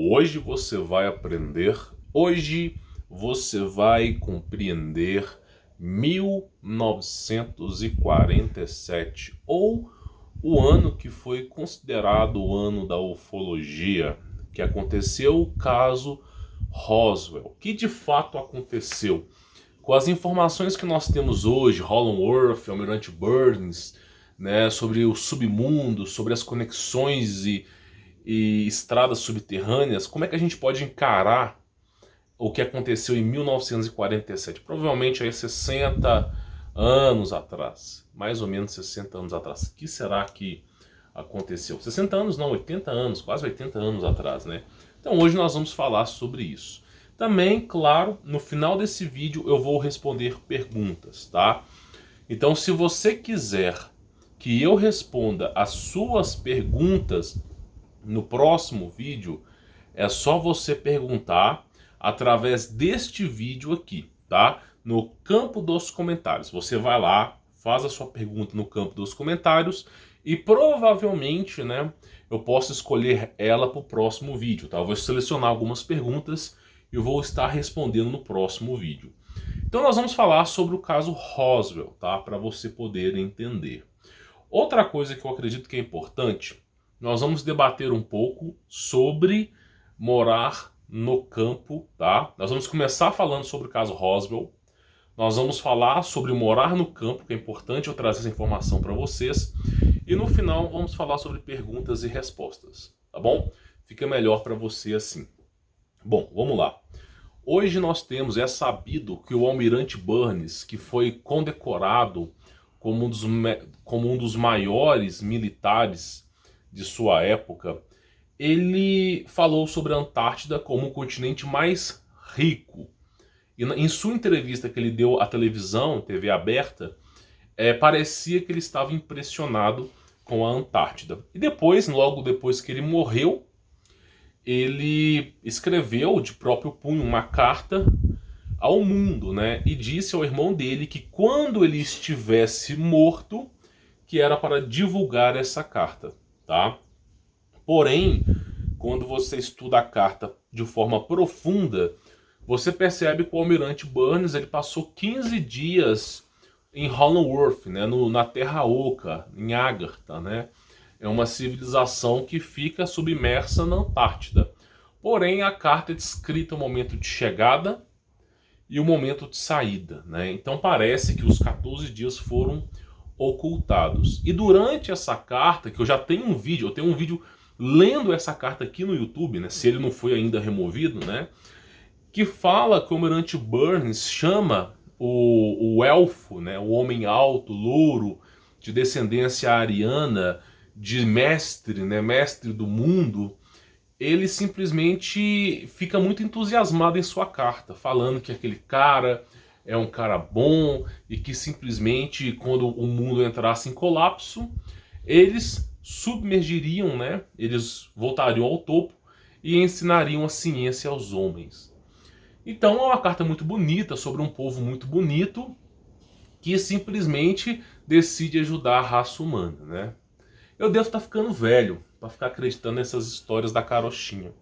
Hoje você vai aprender, hoje você vai compreender 1947, ou o ano que foi considerado o ano da ufologia, que aconteceu o caso Roswell, que de fato aconteceu. Com as informações que nós temos hoje, Holland Worth, Almirante Burns, né, sobre o submundo, sobre as conexões e estradas subterrâneas, como é que a gente pode encarar o que aconteceu em 1947? Provavelmente aí 60 anos atrás, mais ou menos 60 anos atrás. O que será que aconteceu? 60 anos não, 80 anos, quase 80 anos atrás, né? Então hoje nós vamos falar sobre isso. Também, claro, no final desse vídeo eu vou responder perguntas, tá? Então se você quiser que eu responda as suas perguntas no próximo vídeo, é só você perguntar através deste vídeo aqui, tá? No campo dos comentários. Você vai lá, faz a sua pergunta no campo dos comentários e provavelmente, né, eu posso escolher ela para o próximo vídeo, tá? Eu vou selecionar algumas perguntas e eu vou estar respondendo no próximo vídeo. Então nós vamos falar sobre o caso Roswell, tá? Para você poder entender. Outra coisa que eu acredito que é importante, nós vamos debater um pouco sobre morar no campo, tá? Nós vamos começar falando sobre o caso Roswell. Nós vamos falar sobre morar no campo, que é importante eu trazer essa informação para vocês. E no final vamos falar sobre perguntas e respostas, tá bom? Fica melhor para você assim. Bom, vamos lá. Hoje nós temos, é sabido que o Almirante Burns, que foi condecorado como um dos maiores militares de sua época, ele falou sobre a Antártida como o continente mais rico. E em sua entrevista que ele deu à televisão, TV aberta, parecia que ele estava impressionado com a Antártida. E depois, logo depois que ele morreu, ele escreveu de próprio punho uma carta ao mundo, né? E disse ao irmão dele que quando ele estivesse morto, que era para divulgar essa carta, tá? Porém, quando você estuda a carta de forma profunda, você percebe que o Almirante Burns ele passou 15 dias em Holland Worth, né, na Terra Oca, em Agartha, né? É uma civilização que fica submersa na Antártida. Porém, a carta é descrita o momento de chegada e o momento de saída, né? Então parece que os 14 dias foram ocultados. E durante essa carta, que eu já tenho um vídeo, eu tenho um vídeo lendo essa carta aqui no YouTube, né, se ele não foi ainda removido, né, que fala que o Almirante Burns chama o elfo, né, o homem alto, louro, de descendência ariana, de mestre, né, mestre do mundo. Ele simplesmente fica muito entusiasmado em sua carta, falando que aquele cara é um cara bom e que simplesmente quando o mundo entrasse em colapso, eles submergiriam, né? Eles voltariam ao topo e ensinariam a ciência aos homens. Então é uma carta muito bonita sobre um povo muito bonito que simplesmente decide ajudar a raça humana, né? Eu devo estar ficando velho para ficar acreditando nessas histórias da carochinha.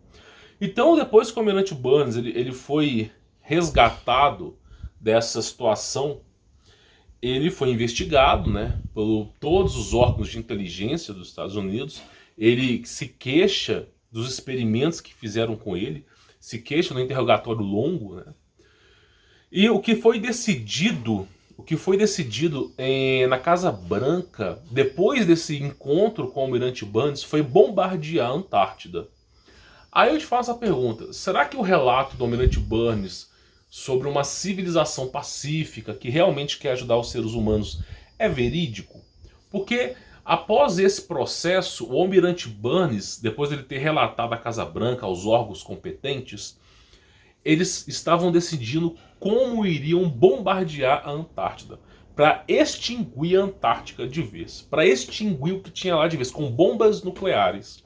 Então depois que o Almirante Burns ele foi resgatado dessa situação, ele foi investigado, né, por todos os órgãos de inteligência dos Estados Unidos. Ele se queixa dos experimentos que fizeram com ele, se queixa no interrogatório longo, né? E o que foi decidido na Casa Branca, depois desse encontro com o Almirante Burns, foi bombardear a Antártida. Aí eu te faço a pergunta, será que o relato do Almirante Burns sobre uma civilização pacífica que realmente quer ajudar os seres humanos é verídico? Porque após esse processo, o Almirante Burns, depois de ele ter relatado à Casa Branca, aos órgãos competentes, eles estavam decidindo como iriam bombardear a Antártida para extinguir a Antártica de vez, para extinguir o que tinha lá de vez, com bombas nucleares.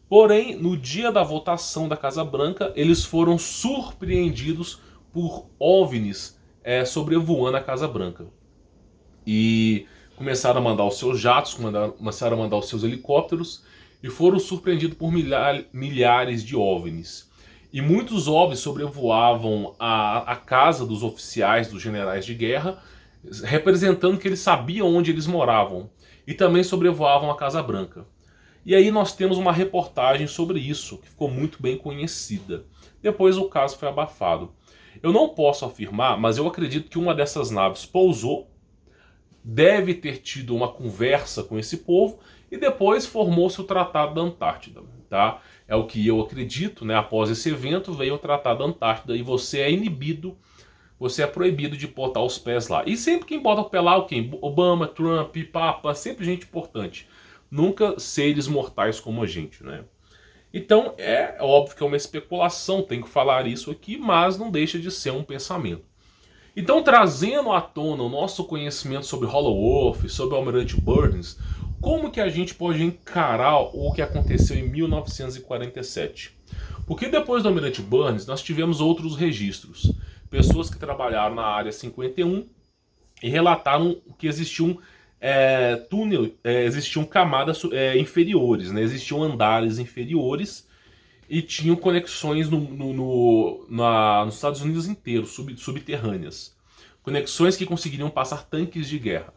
Porém, no dia da votação da Casa Branca, eles foram surpreendidos por OVNIs sobrevoando a Casa Branca. E começaram a mandar os seus jatos, começaram a mandar os seus helicópteros, e foram surpreendidos por milhares de OVNIs. E muitos OVNIs sobrevoavam a casa dos oficiais, dos generais de guerra, representando que eles sabiam onde eles moravam. E também sobrevoavam a Casa Branca. E aí nós temos uma reportagem sobre isso, que ficou muito bem conhecida. Depois o caso foi abafado. Eu não posso afirmar, mas eu acredito que uma dessas naves pousou, deve ter tido uma conversa com esse povo, e depois formou-se o Tratado da Antártida. Tá? É o que eu acredito, né? Após esse evento veio o Tratado da Antártida, e você é inibido, você é proibido de botar os pés lá. E sempre quem bota o pé lá é o quem? Obama, Trump, Papa, sempre gente importante. Nunca seres mortais como a gente, né? Então é óbvio que é uma especulação, tenho que falar isso aqui, mas não deixa de ser um pensamento. Então, trazendo à tona o nosso conhecimento sobre Hollow Wolf, sobre o Almirante Burns, como que a gente pode encarar o que aconteceu em 1947? Porque depois do Almirante Burns, nós tivemos outros registros. Pessoas que trabalharam na Área 51 e relataram que existiam existiam camadas inferiores, né? Existiam andares inferiores e tinham conexões nos Estados Unidos inteiros, subterrâneas. Conexões que conseguiriam passar tanques de guerra.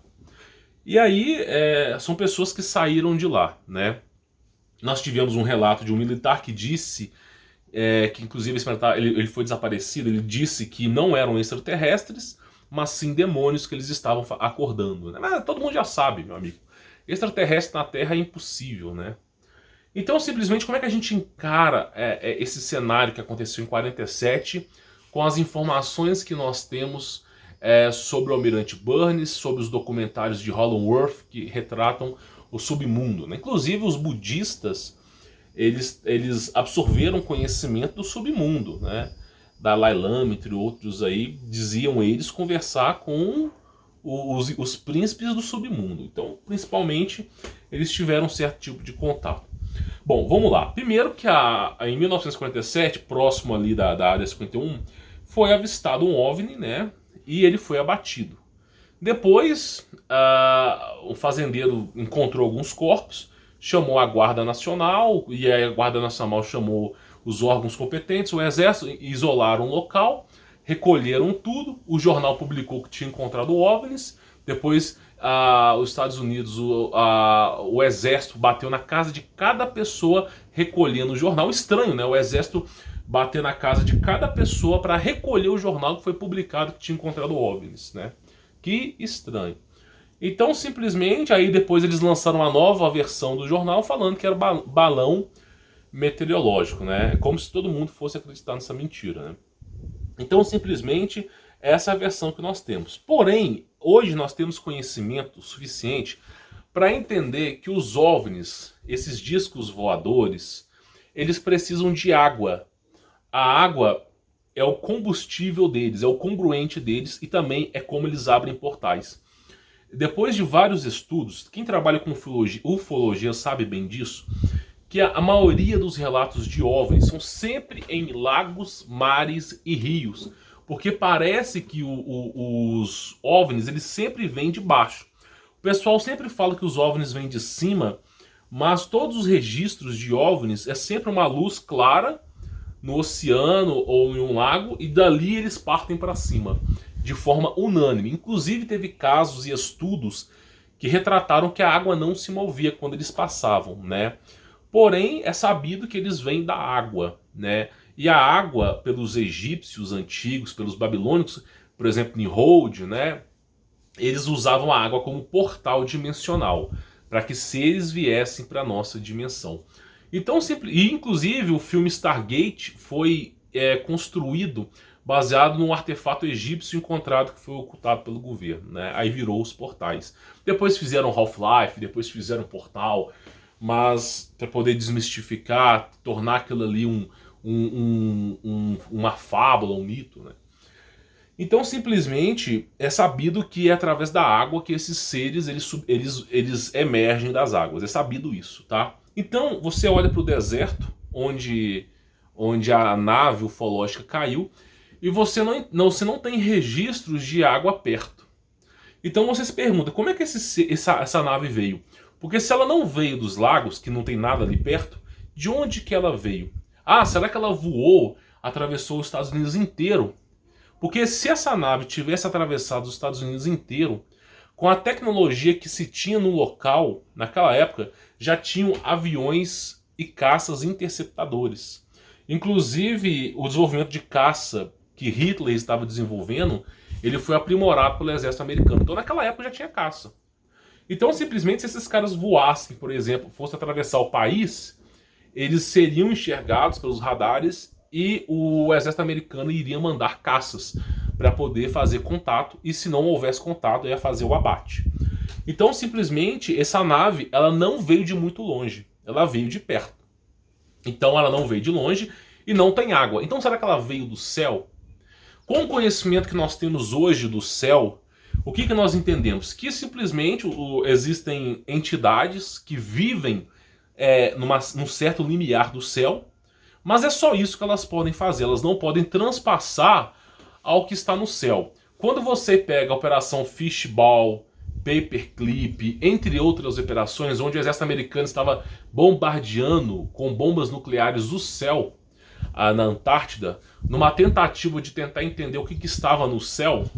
E aí são pessoas que saíram de lá, né? Nós tivemos um relato de um militar que disse que inclusive ele foi desaparecido, ele disse que não eram extraterrestres, mas sim demônios que eles estavam acordando, né? Mas todo mundo já sabe, meu amigo. Extraterrestre na Terra é impossível, né? Então, simplesmente, como é que a gente encara esse cenário que aconteceu em 47 com as informações que nós temos sobre o Almirante Burns, sobre os documentários de Hollow Wolf que retratam o submundo, né? Inclusive, os budistas, eles absorveram conhecimento do submundo, né? Dalai Lama, entre outros aí, diziam eles conversar com os príncipes do submundo. Então, principalmente, eles tiveram um certo tipo de contato. Bom, vamos lá. Primeiro que em 1947, próximo ali da Área 51, foi avistado um OVNI, né? E ele foi abatido. Depois, o fazendeiro encontrou alguns corpos, chamou a Guarda Nacional, e a Guarda Nacional chamou os órgãos competentes, o Exército, isolaram o local, recolheram tudo, o jornal publicou que tinha encontrado OVNIs, depois os Estados Unidos, o Exército bateu na casa de cada pessoa recolhendo o jornal. Estranho, né? O Exército bater na casa de cada pessoa para recolher o jornal que foi publicado que tinha encontrado OVNIs, né? Que estranho. Então, simplesmente, aí depois eles lançaram uma nova versão do jornal falando que era balão meteorológico, né? É como se todo mundo fosse acreditar nessa mentira, né? Então, simplesmente, essa é a versão que nós temos. Porém, hoje nós temos conhecimento suficiente para entender que os OVNIs, esses discos voadores, eles precisam de água. A água é o combustível deles, é o congruente deles e também é como eles abrem portais. Depois de vários estudos, quem trabalha com ufologia sabe bem disso, que a maioria dos relatos de OVNIs são sempre em lagos, mares e rios, porque parece que os OVNIs eles sempre vêm de baixo. O pessoal sempre fala que os OVNIs vêm de cima, mas todos os registros de OVNIs é sempre uma luz clara no oceano ou em um lago e dali eles partem para cima, de forma unânime. Inclusive teve casos e estudos que retrataram que a água não se movia quando eles passavam, né? Porém, é sabido que eles vêm da água, né? E a água, pelos egípcios antigos, pelos babilônicos, por exemplo, Nimrod, né? Eles usavam a água como portal dimensional, para que seres viessem para a nossa dimensão. Então, inclusive, o filme Stargate foi construído baseado num artefato egípcio encontrado que foi ocultado pelo governo, né? Aí virou os portais. Depois fizeram Half-Life, depois fizeram Portal, mas para poder desmistificar, tornar aquilo ali uma fábula, um mito, né? Então simplesmente é sabido que é através da água que esses seres eles emergem das águas, é sabido isso, tá? Então você olha para o deserto onde a nave ufológica caiu e você não tem registros de água perto. Então você se pergunta, como é que essa nave veio? Porque se ela não veio dos lagos, que não tem nada ali perto, de onde que ela veio? Ah, será que ela voou, atravessou os Estados Unidos inteiro? Porque se essa nave tivesse atravessado os Estados Unidos inteiro, com a tecnologia que se tinha no local, naquela época, já tinham aviões e caças interceptadores. Inclusive, o desenvolvimento de caça que Hitler estava desenvolvendo, ele foi aprimorado pelo exército americano. Então naquela época já tinha caça. Então simplesmente se esses caras voassem, por exemplo, fossem atravessar o país, eles seriam enxergados pelos radares e o exército americano iria mandar caças para poder fazer contato, e se não houvesse contato, ia fazer o abate. Então simplesmente essa nave, ela não veio de muito longe, ela veio de perto. Então ela não veio de longe e não tem água. Então será que ela veio do céu? Com o conhecimento que nós temos hoje do céu, o que nós entendemos? Que simplesmente existem entidades que vivem num certo limiar do céu, mas é só isso que elas podem fazer. Elas não podem transpassar ao que está no céu. Quando você pega a operação Fishball, Paperclip, entre outras operações, onde o exército americano estava bombardeando com bombas nucleares o céu na Antártida, numa tentativa de tentar entender o que estava no céu,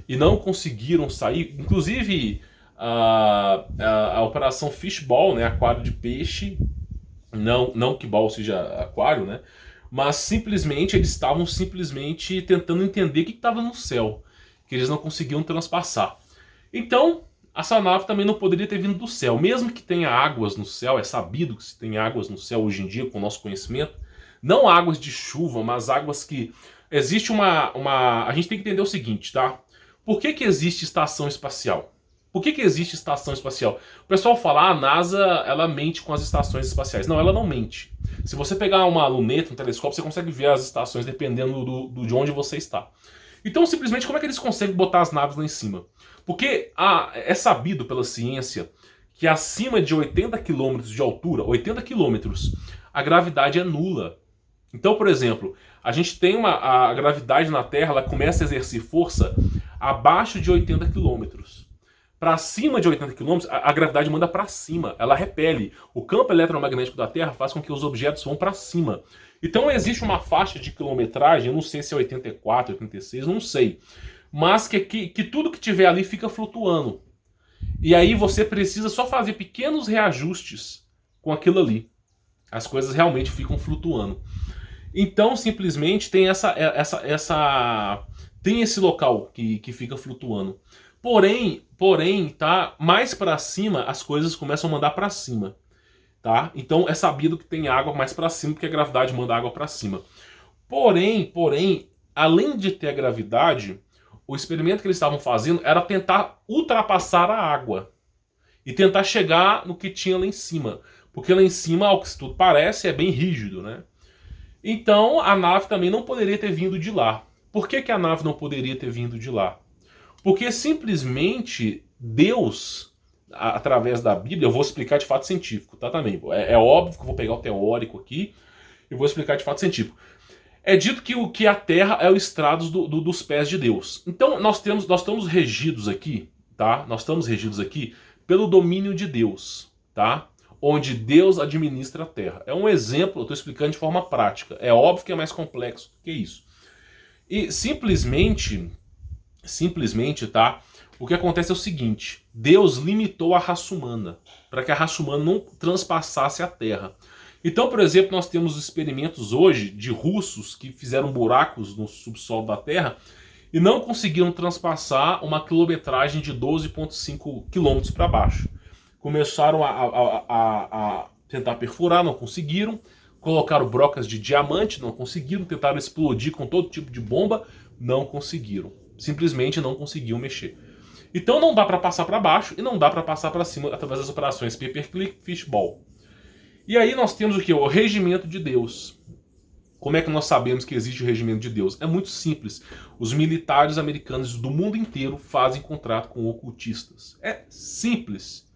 e não conseguiram sair. Inclusive a operação Fishball, né, aquário de peixe, não que ball seja aquário, né, mas simplesmente eles estavam simplesmente tentando entender o que estava no céu, que eles não conseguiam transpassar. Então essa nave também não poderia ter vindo do céu, mesmo que tenha águas no céu. É sabido que se tem águas no céu hoje em dia, com o nosso conhecimento, não águas de chuva, mas águas que... Existe a gente tem que entender o seguinte, tá? Por que existe estação espacial? Por que existe estação espacial? O pessoal fala, a NASA, ela mente com as estações espaciais. Não, ela não mente. Se você pegar uma luneta, um telescópio, você consegue ver as estações dependendo de onde você está. Então, simplesmente, como é que eles conseguem botar as naves lá em cima? Porque é sabido pela ciência que acima de 80 km de altura, 80 km, a gravidade é nula. Então, por exemplo, a gente tem a gravidade na Terra, ela começa a exercer força abaixo de 80 km. Para cima de 80 km, a gravidade manda para cima, ela repele. O campo eletromagnético da Terra faz com que os objetos vão para cima. Então existe uma faixa de quilometragem, eu não sei se é 84, 86, não sei. Mas que tudo que tiver ali fica flutuando. E aí você precisa só fazer pequenos reajustes com aquilo ali. As coisas realmente ficam flutuando. Então simplesmente tem tem esse local que fica flutuando. Porém, tá, mais para cima as coisas começam a mandar para cima, tá? Então é sabido que tem água mais para cima porque a gravidade manda água para cima. Porém, além de ter a gravidade, o experimento que eles estavam fazendo era tentar ultrapassar a água e tentar chegar no que tinha lá em cima, porque lá em cima, ao que tudo parece, é bem rígido, né? Então a nave também não poderia ter vindo de lá. Por que a nave não poderia ter vindo de lá? Porque simplesmente Deus, através da Bíblia, eu vou explicar de fato científico, tá também? É óbvio que eu vou pegar o teórico aqui e vou explicar de fato científico. É dito que a Terra é o estrado dos pés de Deus. Então nós estamos regidos aqui, tá? Nós estamos regidos aqui pelo domínio de Deus, tá? Onde Deus administra a Terra. É um exemplo, eu estou explicando de forma prática. É óbvio que é mais complexo que isso. E simplesmente, tá? O que acontece é o seguinte: Deus limitou a raça humana, para que a raça humana não transpassasse a Terra. Então, por exemplo, nós temos experimentos hoje de russos que fizeram buracos no subsolo da Terra e não conseguiram transpassar uma quilometragem de 12,5 km para baixo. Começaram a tentar perfurar, não conseguiram. Colocaram brocas de diamante, não conseguiram. Tentaram explodir com todo tipo de bomba, não conseguiram. Simplesmente não conseguiam mexer. Então não dá para passar para baixo e não dá para passar para cima através das operações Paperclip, Fishball. E aí nós temos o que? O regimento de Deus. Como é que nós sabemos que existe o regimento de Deus? É muito simples. Os militares americanos do mundo inteiro fazem contrato com ocultistas. É simples.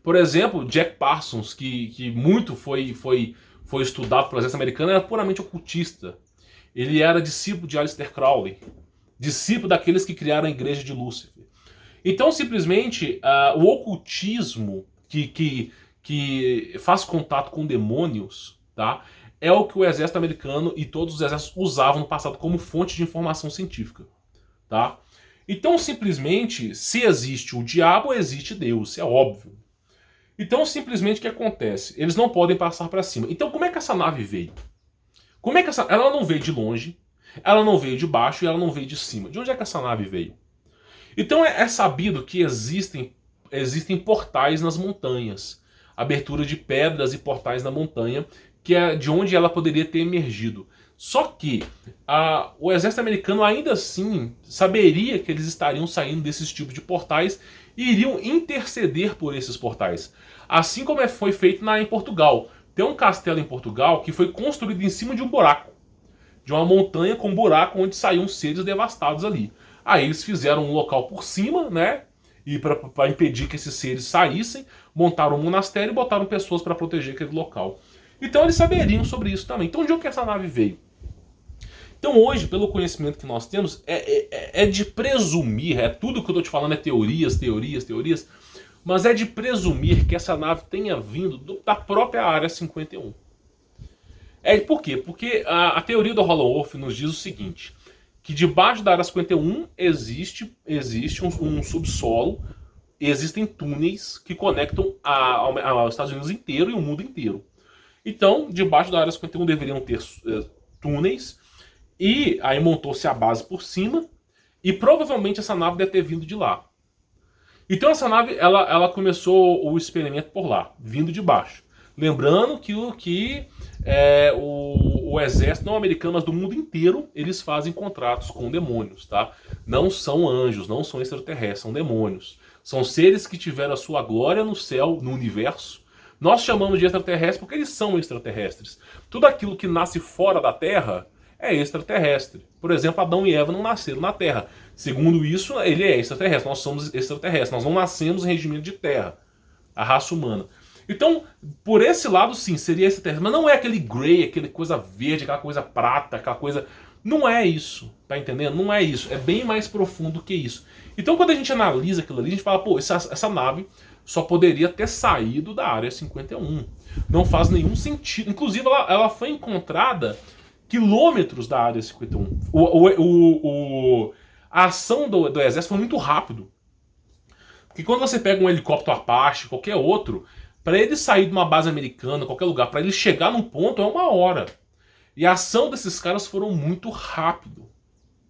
Por exemplo, Jack Parsons, que muito foi estudado pelo exército americano, era puramente ocultista. Ele era discípulo de Aleister Crowley, discípulo daqueles que criaram a igreja de Lúcifer. Então, simplesmente, o ocultismo, que faz contato com demônios, tá? É o que o exército americano e todos os exércitos usavam no passado como fonte de informação científica, tá? Então, simplesmente, se existe o diabo, existe Deus, é óbvio. Então, simplesmente, o que acontece? Eles não podem passar para cima. Então, como é que essa nave veio? Como é que ela não veio de longe, ela não veio de baixo e ela não veio de cima. De onde é que essa nave veio? Então, é sabido que existem portais nas montanhas. Abertura de pedras e portais na montanha, que é de onde ela poderia ter emergido. Só que o exército americano ainda assim saberia que eles estariam saindo desses tipos de portais e iriam interceder por esses portais. Assim como foi feito em Portugal. Tem um castelo em Portugal que foi construído em cima de um buraco. De uma montanha com um buraco onde saíam seres devastados ali. Aí eles fizeram um local por cima, né? E para impedir que esses seres saíssem, montaram um monastério e botaram pessoas para proteger aquele local. Então eles saberiam sobre isso também. Então de onde que essa nave veio? Então hoje, pelo conhecimento que nós temos, é de presumir, tudo que eu estou te falando é teorias, mas é de presumir que essa nave tenha vindo da própria Área 51. Por quê? Porque a teoria do Hollow Wolf nos diz o seguinte, que debaixo da Área 51 existe um subsolo, existem túneis que conectam aos Estados Unidos inteiro e o mundo inteiro. Então, debaixo da Área 51 deveriam ter túneis, e aí montou-se a base por cima, e provavelmente essa nave deve ter vindo de lá. Então essa nave, ela começou o experimento por lá, vindo de baixo. Lembrando que o exército não americano, mas do mundo inteiro, eles fazem contratos com demônios, tá? Não são anjos, não são extraterrestres, são demônios. São seres que tiveram a sua glória no céu, no universo. Nós chamamos de extraterrestres porque eles são extraterrestres. Tudo aquilo que nasce fora da Terra é extraterrestre. Por exemplo, Adão e Eva não nasceram na Terra. Segundo isso, ele é extraterrestre. Nós somos extraterrestres. Nós não nascemos em regimento de terra. A raça humana. Então, por esse lado, sim, seria extraterrestre. Mas não é aquele grey, aquela coisa verde, aquela coisa prata, aquela coisa... Não é isso, tá entendendo? Não é isso. É bem mais profundo que isso. Então, quando a gente analisa aquilo ali, a gente fala, pô, essa nave só poderia ter saído da Área 51. Não faz nenhum sentido. Inclusive, ela foi encontrada quilômetros da Área 51. A ação do exército foi muito rápido. Porque quando você pega um helicóptero Apache, qualquer outro, para ele sair de uma base americana, qualquer lugar, para ele chegar num ponto é 1 hora. E a ação desses caras foram muito rápido,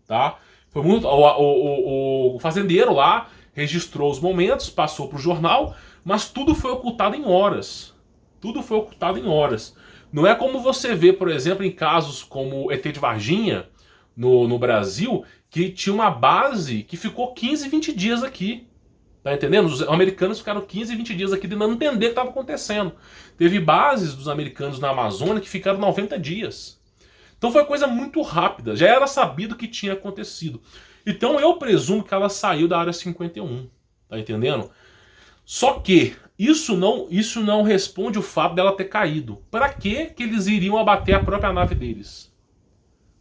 tá? Foi muito, o fazendeiro lá registrou os momentos, passou para o jornal, mas tudo foi ocultado em horas. Tudo foi ocultado em horas. Não é como você vê, por exemplo, em casos como ET de Varginha, no Brasil, que tinha uma base que ficou 15, 20 dias aqui. Tá entendendo? Os americanos ficaram 15, 20 dias aqui tentando entender o que estava acontecendo. Teve bases dos americanos na Amazônia que ficaram 90 dias. Então foi coisa muito rápida. Já era sabido o que tinha acontecido. Então eu presumo que ela saiu da Área 51. Tá entendendo? Só que isso não responde o fato dela ter caído. Para que eles iriam abater a própria nave deles?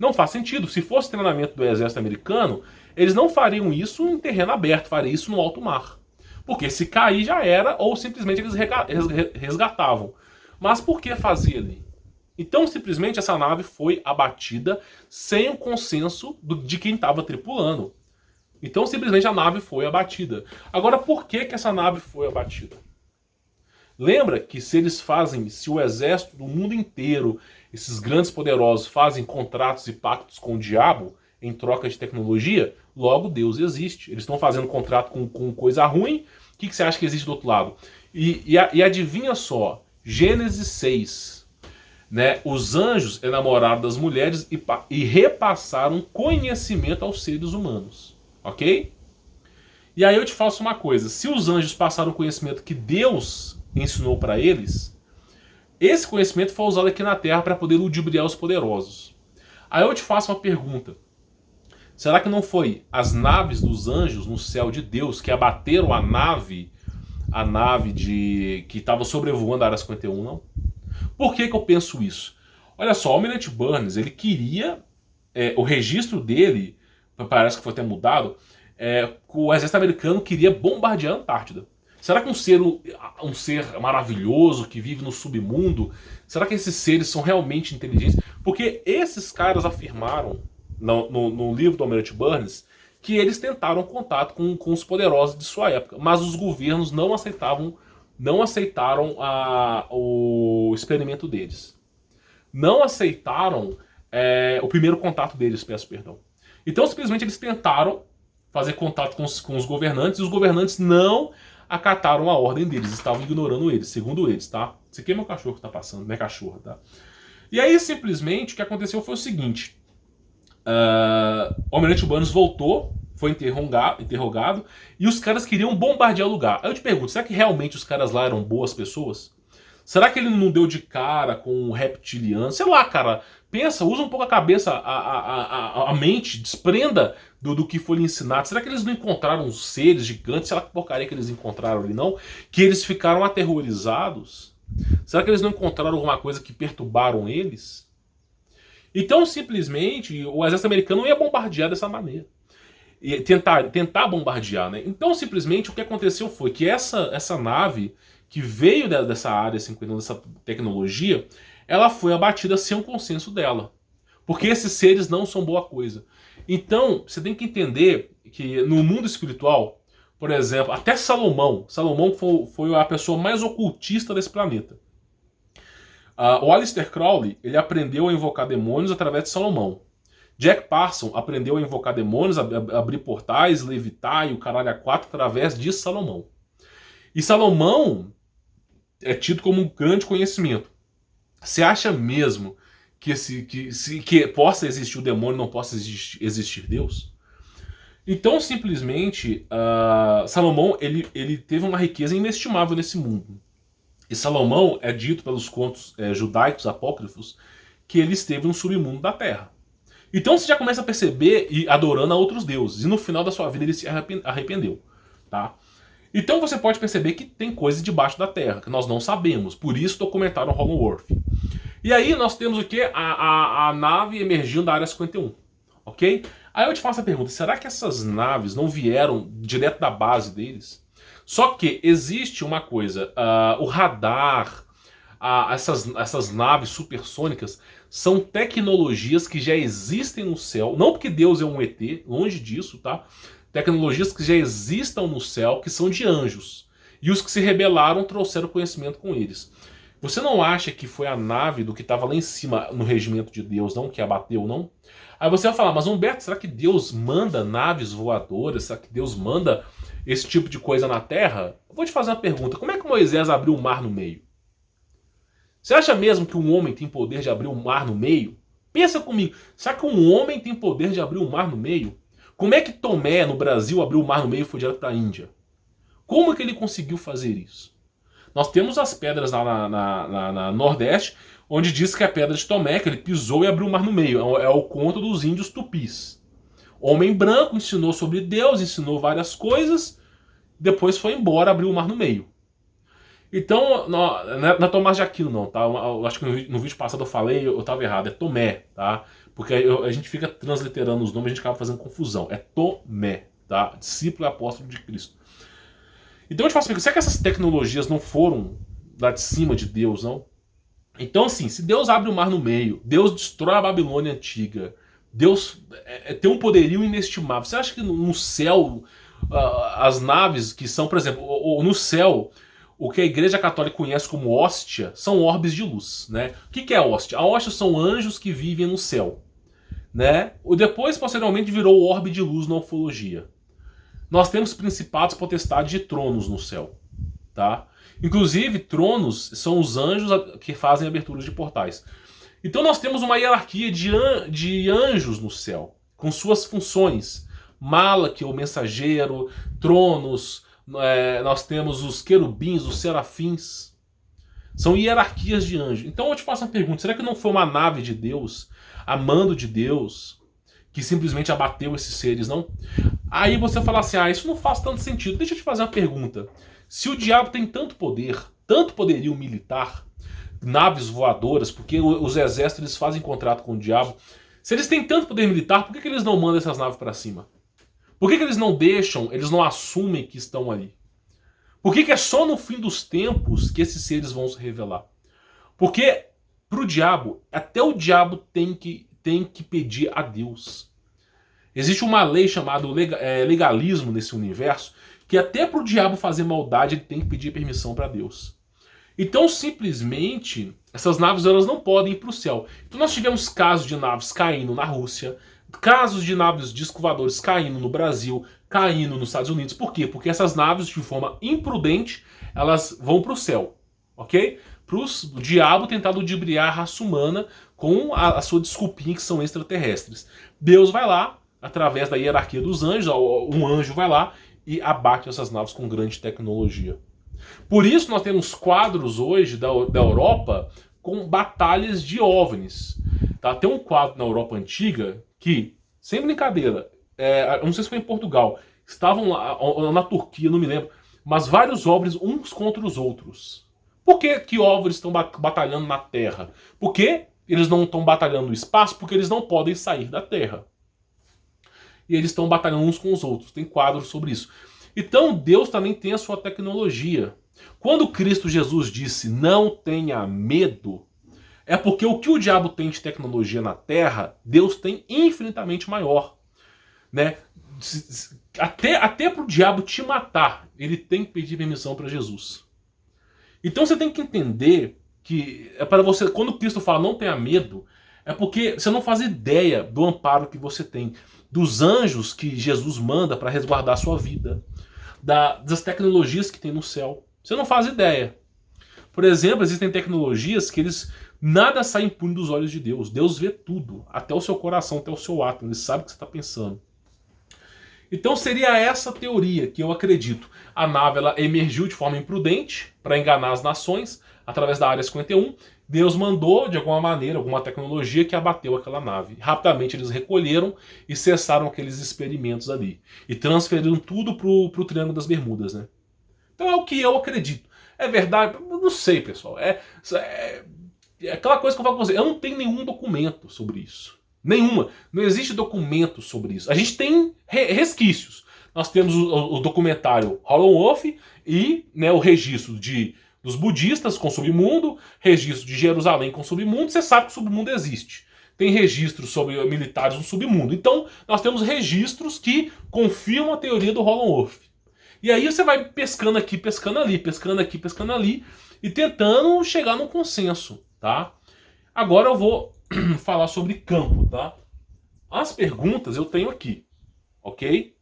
Não faz sentido. Se fosse treinamento do exército americano, eles não fariam isso em terreno aberto, fariam isso no alto mar. Porque se cair já era, ou simplesmente eles resgatavam. Mas por que fazer ali? Então simplesmente essa nave foi abatida sem o consenso de quem estava tripulando. Então simplesmente a nave foi abatida. Agora por que essa nave foi abatida? Lembra que se o exército do mundo inteiro, esses grandes poderosos, fazem contratos e pactos com o diabo em troca de tecnologia, logo Deus existe. Eles estão fazendo contrato com coisa ruim, o que você acha que existe do outro lado? E adivinha só, Gênesis 6, né? Os anjos enamoraram das mulheres e repassaram conhecimento aos seres humanos, ok? E aí eu te faço uma coisa, se os anjos passaram o conhecimento que Deus ensinou para eles, esse conhecimento foi usado aqui na Terra para poder ludibriar os poderosos. Aí eu te faço uma pergunta. Será que não foi as naves dos anjos no céu de Deus que abateram a nave que estava sobrevoando a Área 51, não? Por que eu penso isso? Olha só, o Almirante Burns, ele queria, o registro dele, parece que foi até mudado, o exército americano queria bombardear a Antártida. Será que um ser maravilhoso que vive no submundo, será que esses seres são realmente inteligentes? Porque esses caras afirmaram no livro do Almirante Burns que eles tentaram contato com os poderosos de sua época, mas os governos não aceitaram o experimento deles. Não aceitaram o primeiro contato deles, peço perdão. Então simplesmente eles tentaram fazer contato com os governantes e os governantes não acataram a ordem deles, estavam ignorando eles, segundo eles, tá? Esse aqui é meu cachorro que tá passando, minha cachorra, tá? E aí simplesmente o que aconteceu foi o seguinte: o Almirante Burns voltou, foi interrogado, e os caras queriam bombardear o lugar. Aí eu te pergunto, será que realmente os caras lá eram boas pessoas? Será que ele não deu de cara com um reptiliano? Sei lá, cara. Pensa, usa um pouco a cabeça, a mente, desprenda do que foi lhe ensinado. Será que eles não encontraram uns seres gigantes? Será que porcaria que eles encontraram ali, não? Que eles ficaram aterrorizados? Será que eles não encontraram alguma coisa que perturbaram eles? Então, simplesmente, o exército americano ia bombardear dessa maneira. E tentar bombardear, né? Então, simplesmente, o que aconteceu foi que essa nave que veio dessa área 50, dessa tecnologia, ela foi abatida sem o consenso dela. Porque esses seres não são boa coisa. Então, você tem que entender que no mundo espiritual, por exemplo, até Salomão foi a pessoa mais ocultista desse planeta. O Aleister Crowley, ele aprendeu a invocar demônios através de Salomão. Jack Parson aprendeu a invocar demônios, abrir portais, levitar e o caralho a quatro através de Salomão. E Salomão é tido como um grande conhecimento. Você acha mesmo que possa existir o demônio, não possa existir Deus? Então, simplesmente, Salomão ele teve uma riqueza inestimável nesse mundo. E Salomão é dito pelos contos judaicos apócrifos que ele esteve no submundo da terra. Então você já começa a perceber e adorando a outros deuses. E no final da sua vida ele se arrependeu. Tá? Então você pode perceber que tem coisas debaixo da terra, que nós não sabemos. Por isso documentaram Hollow-Earth. E aí nós temos o quê? A nave emergindo da Área 51. Ok? Aí eu te faço a pergunta, será que essas naves não vieram direto da base deles? Só que existe uma coisa, o radar, essas naves supersônicas são tecnologias que já existem no céu, não porque Deus é um ET, longe disso, tá? Tecnologias que já existam no céu, que são de anjos. E os que se rebelaram trouxeram conhecimento com eles. Você não acha que foi a nave do que estava lá em cima no regimento de Deus, não? Que abateu, não? Aí você vai falar, mas Humberto, será que Deus manda naves voadoras? Será que Deus manda esse tipo de coisa na Terra? Eu vou te fazer uma pergunta. Como é que Moisés abriu o mar no meio? Você acha mesmo que um homem tem poder de abrir o mar no meio? Pensa comigo. Será que um homem tem poder de abrir o mar no meio? Como é que Tomé, no Brasil, abriu o mar no meio e foi direto para a Índia? Como é que ele conseguiu fazer isso? Nós temos as pedras lá na Nordeste, onde diz que é a pedra de Tomé, que ele pisou e abriu o mar no meio. É o conto dos índios tupis. Homem branco ensinou sobre Deus, ensinou várias coisas, depois foi embora, abriu o mar no meio. Então, não é Tomás de Aquino não, tá? Eu acho que no vídeo passado eu falei, eu estava errado, é Tomé, tá? Porque a gente fica transliterando os nomes, a gente acaba fazendo confusão. É Tomé, tá? Discípulo e apóstolo de Cristo. Então eu te faço pergunta, será que essas tecnologias não foram lá de cima de Deus, não? Então assim, se Deus abre o mar no meio, Deus destrói a Babilônia antiga, Deus tem um poderio inestimável. Você acha que no céu, as naves que são, por exemplo, no céu, o que a Igreja Católica conhece como hóstia são orbes de luz, né? O que é a hóstia? A hóstia são anjos que vivem no céu, né? Depois, posteriormente, virou o orbe de luz na ufologia. Nós temos principados, potestades e tronos no céu, tá? Inclusive, tronos são os anjos que fazem aberturas de portais. Então nós temos uma hierarquia de anjos no céu, com suas funções. Malach, o mensageiro, tronos, nós temos os querubins, os serafins. São hierarquias de anjos. Então eu te faço uma pergunta, será que não foi uma nave de Deus, a mando de Deus, que simplesmente abateu esses seres, não? Aí você fala assim, isso não faz tanto sentido. Deixa eu te fazer uma pergunta. Se o diabo tem tanto poder, tanto poderio militar, naves voadoras, porque os exércitos eles fazem contrato com o diabo, se eles têm tanto poder militar, por que eles não mandam essas naves para cima? Por que eles não deixam, eles não assumem que estão ali? Por que que é só no fim dos tempos que esses seres vão se revelar? Porque pro diabo, até o diabo tem que pedir a Deus. Existe uma lei chamada legalismo nesse universo, que até pro diabo fazer maldade ele tem que pedir permissão para Deus. Então, simplesmente, essas naves elas não podem ir para o céu. Então nós tivemos casos de naves caindo na Rússia, casos de naves disco voadores caindo no Brasil, caindo nos Estados Unidos. Por quê? Porque essas naves, de forma imprudente, elas vão para o céu, ok? Para o diabo tentar ludibriar a raça humana com a sua desculpinha que são extraterrestres. Deus vai lá, através da hierarquia dos anjos, um anjo vai lá e abate essas naves com grande tecnologia. Por isso nós temos quadros hoje da Europa com batalhas de OVNIs. Tá? Tem um quadro na Europa antiga que, sem brincadeira, eu não sei se foi em Portugal, estavam lá, ou na Turquia, não me lembro, mas vários OVNIs uns contra os outros. Por que OVNIs estão batalhando na Terra? Por que eles não estão batalhando no espaço? Porque eles não podem sair da Terra. E eles estão batalhando uns com os outros. Tem quadros sobre isso. Então Deus também tem a sua tecnologia. Quando Cristo Jesus disse não tenha medo, é porque o que o diabo tem de tecnologia na Terra, Deus tem infinitamente maior. Né? Até para o diabo te matar, ele tem que pedir permissão para Jesus. Então você tem que entender que é para você, quando Cristo fala não tenha medo, é porque você não faz ideia do amparo que você tem, dos anjos que Jesus manda para resguardar a sua vida, das tecnologias que tem no céu. Você não faz ideia. Por exemplo, existem tecnologias que nada sai impune dos olhos de Deus. Deus vê tudo, até o seu coração, até o seu átomo. Ele sabe o que você está pensando. Então seria essa teoria que eu acredito. A nave ela emergiu de forma imprudente para enganar as nações através da Área 51. Deus mandou, de alguma maneira, alguma tecnologia que abateu aquela nave. Rapidamente eles recolheram e cessaram aqueles experimentos ali. E transferiram tudo para o Triângulo das Bermudas, né? Então é o que eu acredito. É verdade? Eu não sei, pessoal. É aquela coisa que eu falo com você. Eu não tenho nenhum documento sobre isso. Nenhuma. Não existe documento sobre isso. A gente tem resquícios. Nós temos o documentário Howlin' Wolf e, né, o registro dos budistas com submundo, registro de Jerusalém com submundo. Você sabe que o submundo existe. Tem registros sobre militares no submundo. Então, nós temos registros que confirmam a teoria do Howlin' Wolf. E aí você vai pescando aqui, pescando ali, pescando aqui, pescando ali, e tentando chegar num consenso, tá? Agora eu vou falar sobre campo, tá? As perguntas eu tenho aqui, ok?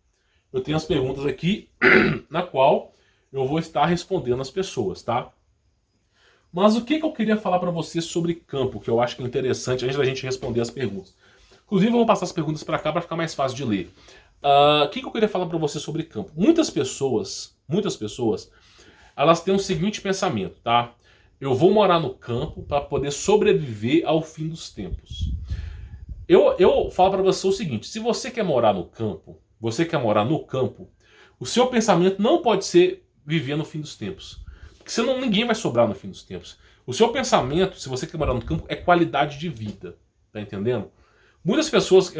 Eu tenho as perguntas aqui, na qual eu vou estar respondendo as pessoas, tá? Mas o que eu queria falar para vocês sobre campo, que eu acho que é interessante antes da gente responder as perguntas. Inclusive eu vou passar as perguntas para cá para ficar mais fácil de ler. O que eu queria falar para você sobre campo? Muitas pessoas, elas têm o seguinte pensamento, tá? Eu vou morar no campo para poder sobreviver ao fim dos tempos. Eu falo para você o seguinte, se você quer morar no campo, o seu pensamento não pode ser viver no fim dos tempos. Porque senão ninguém vai sobrar no fim dos tempos. O seu pensamento, se você quer morar no campo, é qualidade de vida. Tá entendendo? Muitas pessoas que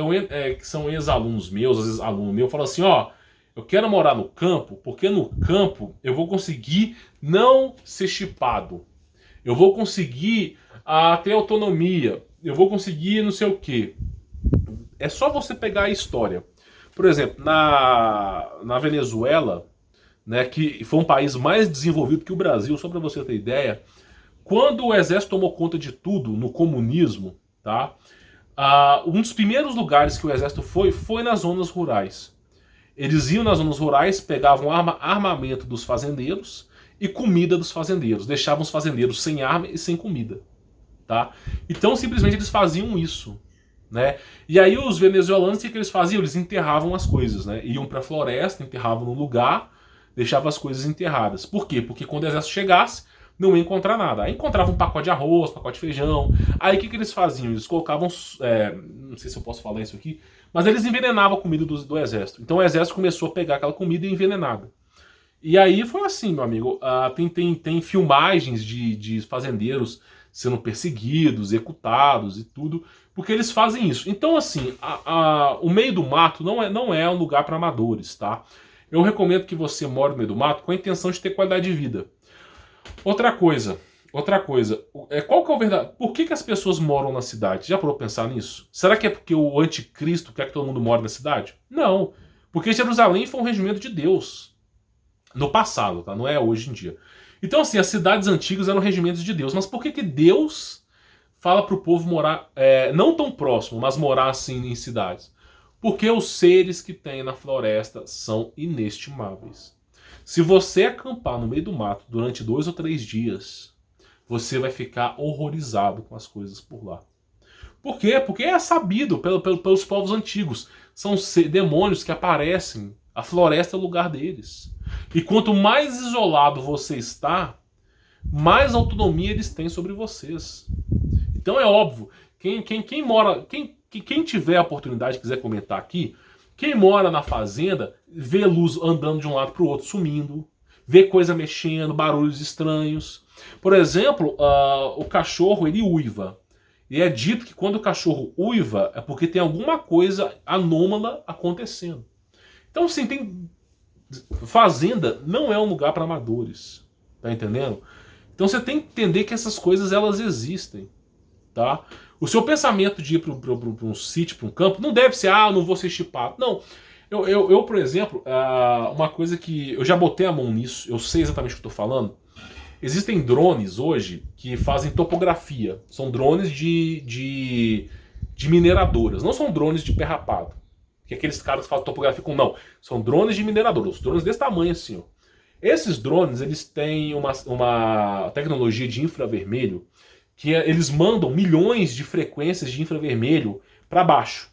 são ex-alunos meus, às vezes aluno meu, falam assim, ó, eu quero morar no campo, porque no campo eu vou conseguir não ser chipado. Eu vou conseguir ter autonomia. Eu vou conseguir não sei o quê. É só você pegar a história. Por exemplo, na Venezuela, né, que foi um país mais desenvolvido que o Brasil, só para você ter ideia, quando o exército tomou conta de tudo no comunismo, tá? Um dos primeiros lugares que o exército foi nas zonas rurais. Eles iam nas zonas rurais, pegavam armamento dos fazendeiros e comida dos fazendeiros. Deixavam os fazendeiros sem arma e sem comida. Tá? Então simplesmente eles faziam isso. Né? E aí os venezuelanos, o que eles faziam? Eles enterravam as coisas. Né? Iam para a floresta, enterravam no lugar, deixavam as coisas enterradas. Por quê? Porque quando o exército chegasse, não ia encontrar nada. Aí encontrava um pacote de arroz, pacote de feijão. Aí o que eles faziam? Eles colocavam, não sei se eu posso falar isso aqui, mas eles envenenavam a comida do exército. Então o exército começou a pegar aquela comida envenenada. E aí foi assim, meu amigo. Tem filmagens de fazendeiros sendo perseguidos, executados e tudo, porque eles fazem isso. Então assim, o meio do mato não é um lugar para amadores, tá? Eu recomendo que você more no meio do mato com a intenção de ter qualidade de vida. Outra coisa, qual que é o verdade? Por que as pessoas moram na cidade? Já parou pra pensar nisso? Será que é porque o anticristo quer que todo mundo more na cidade? Não, porque Jerusalém foi um regimento de Deus. No passado, tá? Não é hoje em dia. Então assim, as cidades antigas eram regimentos de Deus, mas por que Deus fala pro povo morar, não tão próximo, mas morar assim em cidades? Porque os seres que tem na floresta são inestimáveis. Se você acampar no meio do mato durante 2 ou 3 dias, você vai ficar horrorizado com as coisas por lá. Por quê? Porque é sabido pelos povos antigos. São demônios que aparecem. A floresta é o lugar deles. E quanto mais isolado você está, mais autonomia eles têm sobre vocês. Então é óbvio, quem tiver a oportunidade e quiser comentar aqui, quem mora na fazenda vê luz andando de um lado para o outro, sumindo, vê coisa mexendo, barulhos estranhos. Por exemplo, o cachorro ele uiva. E é dito que quando o cachorro uiva é porque tem alguma coisa anômala acontecendo. Então, assim, fazenda não é um lugar para amadores, tá entendendo? Então você tem que entender que essas coisas elas existem, tá? O seu pensamento de ir para um sítio, para um campo, não deve ser, não vou ser chipado. Não. Eu, por exemplo, uma coisa que eu já botei a mão nisso, eu sei exatamente o que estou falando. Existem drones hoje que fazem topografia. São drones de mineradoras. Não são drones de pé rapado. Que aqueles caras que fazem topografia com... Não. São drones de mineradoras. Drones desse tamanho assim, ó. Esses drones, eles têm uma tecnologia de infravermelho que eles mandam milhões de frequências de infravermelho para baixo,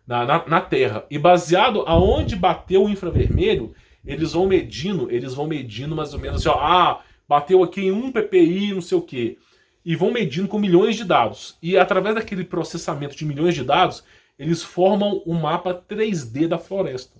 na Terra. E baseado aonde bateu o infravermelho, eles vão medindo mais ou menos assim, bateu aqui em 1 ppi, não sei o quê. E vão medindo com milhões de dados. E através daquele processamento de milhões de dados, eles formam um mapa 3D da floresta.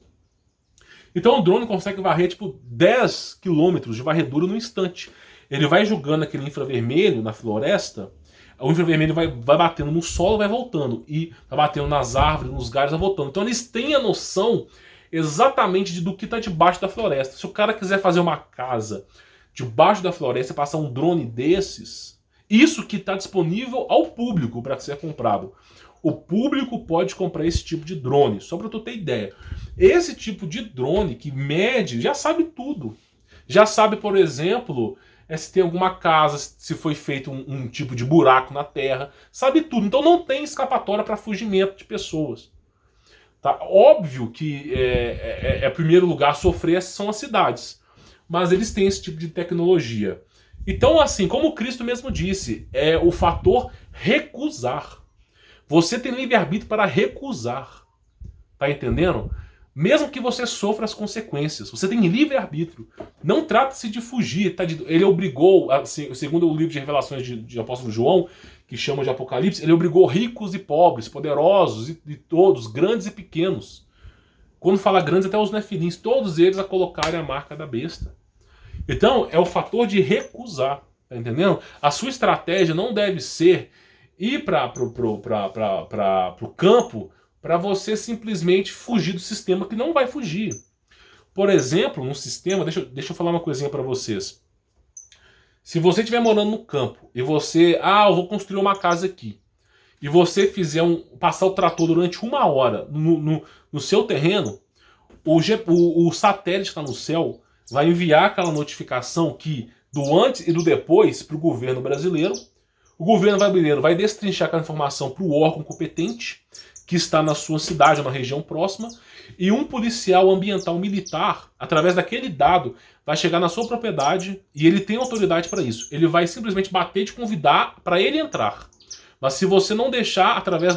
Então o drone consegue varrer tipo 10 quilômetros de varredura no instante. Ele vai jogando aquele infravermelho na floresta, o infravermelho vai batendo no solo, vai voltando. E vai batendo nas árvores, nos galhos, vai voltando. Então eles têm a noção exatamente do que está debaixo da floresta. Se o cara quiser fazer uma casa debaixo da floresta, passar um drone desses, isso que está disponível ao público para ser comprado. O público pode comprar esse tipo de drone, só para tu ter ideia. Esse tipo de drone que mede, já sabe tudo. Já sabe, por exemplo, se tem alguma casa, se foi feito um tipo de buraco na terra, sabe tudo. Então não tem escapatória para fugimento de pessoas. Tá? Óbvio que primeiro lugar a sofrer são as cidades, mas eles têm esse tipo de tecnologia. Então, assim, como o Cristo mesmo disse, é o fator recusar. Você tem livre-arbítrio para recusar. Tá entendendo? Mesmo que você sofra as consequências. Você tem livre-arbítrio. Não trata-se de fugir. Tá? Ele obrigou, segundo o livro de Revelações de Apóstolo João, que chama de Apocalipse, ele obrigou ricos e pobres, poderosos e todos, grandes e pequenos. Quando fala grandes, até os nefilins, todos eles a colocarem a marca da besta. Então, é o fator de recusar. Tá entendendo? A sua estratégia não deve ser ir para o campo para você simplesmente fugir do sistema, que não vai fugir. Por exemplo, no sistema, deixa eu falar uma coisinha para vocês. Se você estiver morando no campo e você, eu vou construir uma casa aqui, e você fizer passar o trator durante 1 hora no seu terreno, o satélite que está no céu vai enviar aquela notificação do antes e do depois para o governo brasileiro. O governo brasileiro vai destrinchar aquela informação para o órgão competente, que está na sua cidade ou na região próxima, e um policial ambiental militar, através daquele dado, vai chegar na sua propriedade e ele tem autoridade para isso. Ele vai simplesmente bater e te convidar para ele entrar. Mas se você não deixar, através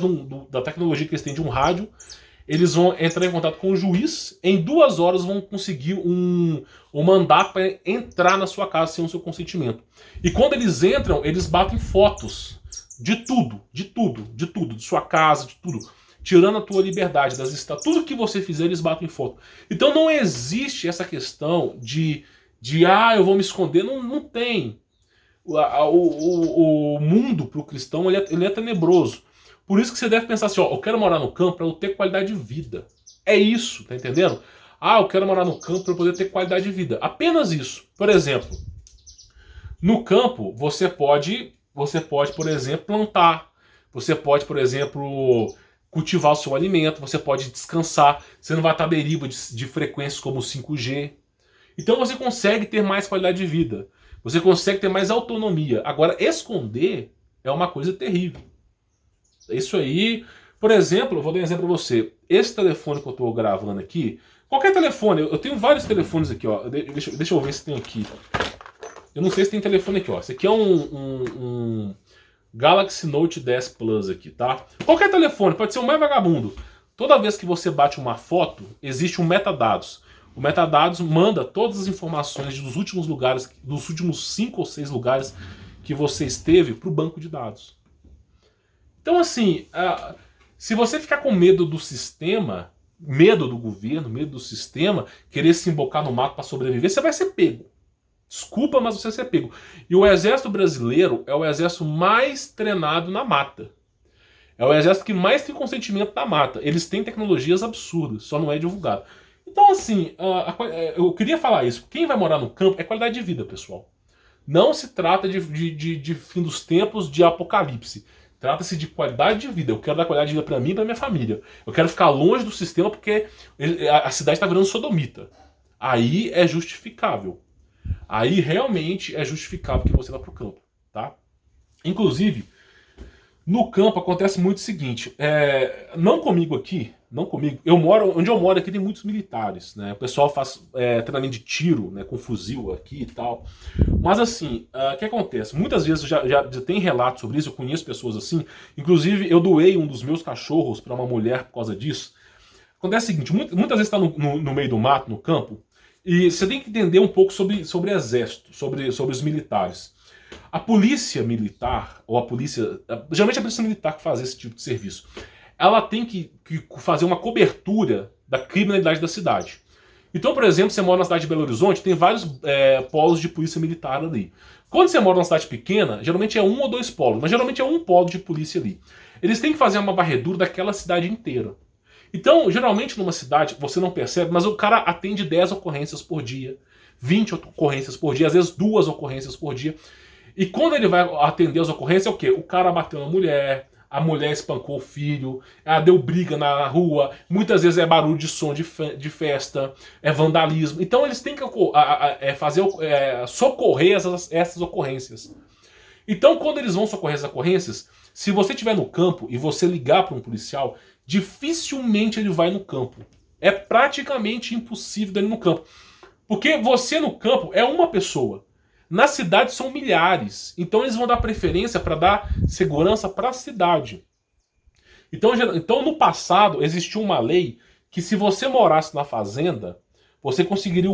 da tecnologia que eles têm de um rádio, eles vão entrar em contato com o juiz, em 2 horas vão conseguir um mandato para entrar na sua casa sem o seu consentimento. E quando eles entram, eles batem fotos de tudo, de sua casa, de tudo, tirando a tua liberdade, tudo que você fizer, eles batem foto. Então não existe essa questão de eu vou me esconder, não tem. O mundo para o cristão ele é tenebroso. Por isso que você deve pensar assim, eu quero morar no campo para eu ter qualidade de vida. É isso, tá entendendo? Ah, eu quero morar no campo para poder ter qualidade de vida. Apenas isso. Por exemplo, no campo você pode, por exemplo, plantar. Você pode, por exemplo, cultivar o seu alimento. Você pode descansar. Você não vai estar à deriva de frequências como o 5G. Então você consegue ter mais qualidade de vida. Você consegue ter mais autonomia. Agora, esconder é uma coisa terrível. Isso aí, por exemplo, eu vou dar um exemplo para você. Esse telefone que eu estou gravando aqui, qualquer telefone, eu tenho vários telefones aqui, ó. Deixa eu ver se tem aqui. Eu não sei se tem telefone aqui, ó. Esse aqui é um Galaxy Note 10 Plus aqui, tá? Qualquer telefone, pode ser o mais vagabundo. Toda vez que você bate uma foto, existe um metadados. O metadados manda todas as informações dos últimos lugares, dos últimos 5 ou 6 lugares que você esteve para o banco de dados. Então, assim, se você ficar com medo do sistema, medo do governo, medo do sistema, querer se embocar no mato para sobreviver, você vai ser pego. Desculpa, mas você vai ser pego. E o exército brasileiro é o exército mais treinado na mata. É o exército que mais tem consentimento na mata. Eles têm tecnologias absurdas, só não é divulgado. Então, assim, eu queria falar isso. Quem vai morar no campo é qualidade de vida, pessoal. Não se trata de fim dos tempos, de apocalipse. Trata-se de qualidade de vida. Eu quero dar qualidade de vida para mim e para minha família. Eu quero ficar longe do sistema porque a cidade está virando sodomita. Aí é justificável. Aí realmente é justificável que você vá para o campo, tá? Inclusive, no campo acontece muito o seguinte, não comigo aqui, não comigo, onde eu moro aqui tem muitos militares, né? O pessoal faz treinamento de tiro, né, com fuzil aqui e tal. Mas assim, o que acontece? Muitas vezes já tem relatos sobre isso, eu conheço pessoas assim, inclusive eu doei um dos meus cachorros para uma mulher por causa disso. Acontece o seguinte, muitas vezes está no meio do mato, no campo, e você tem que entender um pouco sobre exército, sobre os militares. A polícia militar, ou geralmente a polícia militar que faz esse tipo de serviço, ela tem que fazer uma cobertura da criminalidade da cidade. Então, por exemplo, você mora na cidade de Belo Horizonte, tem vários polos de polícia militar ali. Quando você mora numa cidade pequena, geralmente é 1 ou 2 polos, mas geralmente é um polo de polícia ali. Eles têm que fazer uma varredura daquela cidade inteira. Então, geralmente numa cidade, você não percebe, mas o cara atende 10 ocorrências por dia, 20 ocorrências por dia, às vezes 2 ocorrências por dia. E quando ele vai atender as ocorrências, é o quê? O cara bateu na mulher, a mulher espancou o filho, ela deu briga na rua, muitas vezes é barulho de som de festa, é vandalismo. Então eles têm que socorrer essas ocorrências. Então quando eles vão socorrer essas ocorrências, se você estiver no campo e você ligar para um policial, dificilmente ele vai no campo. É praticamente impossível dele ir no campo. Porque você no campo é uma pessoa. Na cidade são milhares. Então eles vão dar preferência para dar segurança para a cidade. Então no passado existiu uma lei que se você morasse na fazenda, você conseguiria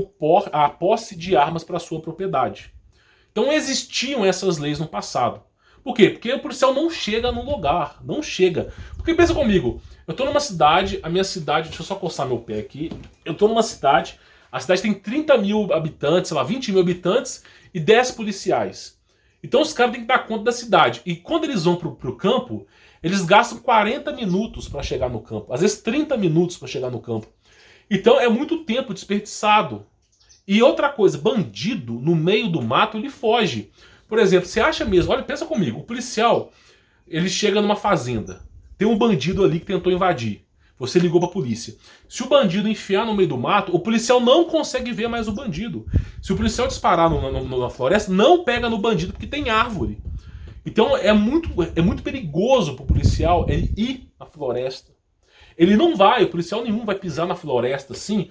a posse de armas para sua propriedade. Então existiam essas leis no passado. Por quê? Porque o policial não chega no lugar. Não chega. Porque pensa comigo, eu estou numa cidade, a minha cidade, deixa eu só coçar meu pé aqui. Eu estou numa cidade, a cidade tem 30 mil habitantes, sei lá, 20 mil habitantes e 10 policiais. Então os caras têm que dar conta da cidade. E quando eles vão pro campo, eles gastam 40 minutos para chegar no campo. Às vezes 30 minutos para chegar no campo. Então é muito tempo desperdiçado. E outra coisa, bandido no meio do mato, ele foge. Por exemplo, você acha mesmo, olha, pensa comigo, o policial, ele chega numa fazenda, tem um bandido ali que tentou invadir. Você ligou pra polícia. Se o bandido enfiar no meio do mato, o policial não consegue ver mais o bandido. Se o policial disparar na floresta, não pega no bandido porque tem árvore. Então é muito perigoso pro policial ele ir na floresta. Ele não vai, o policial nenhum vai pisar na floresta assim,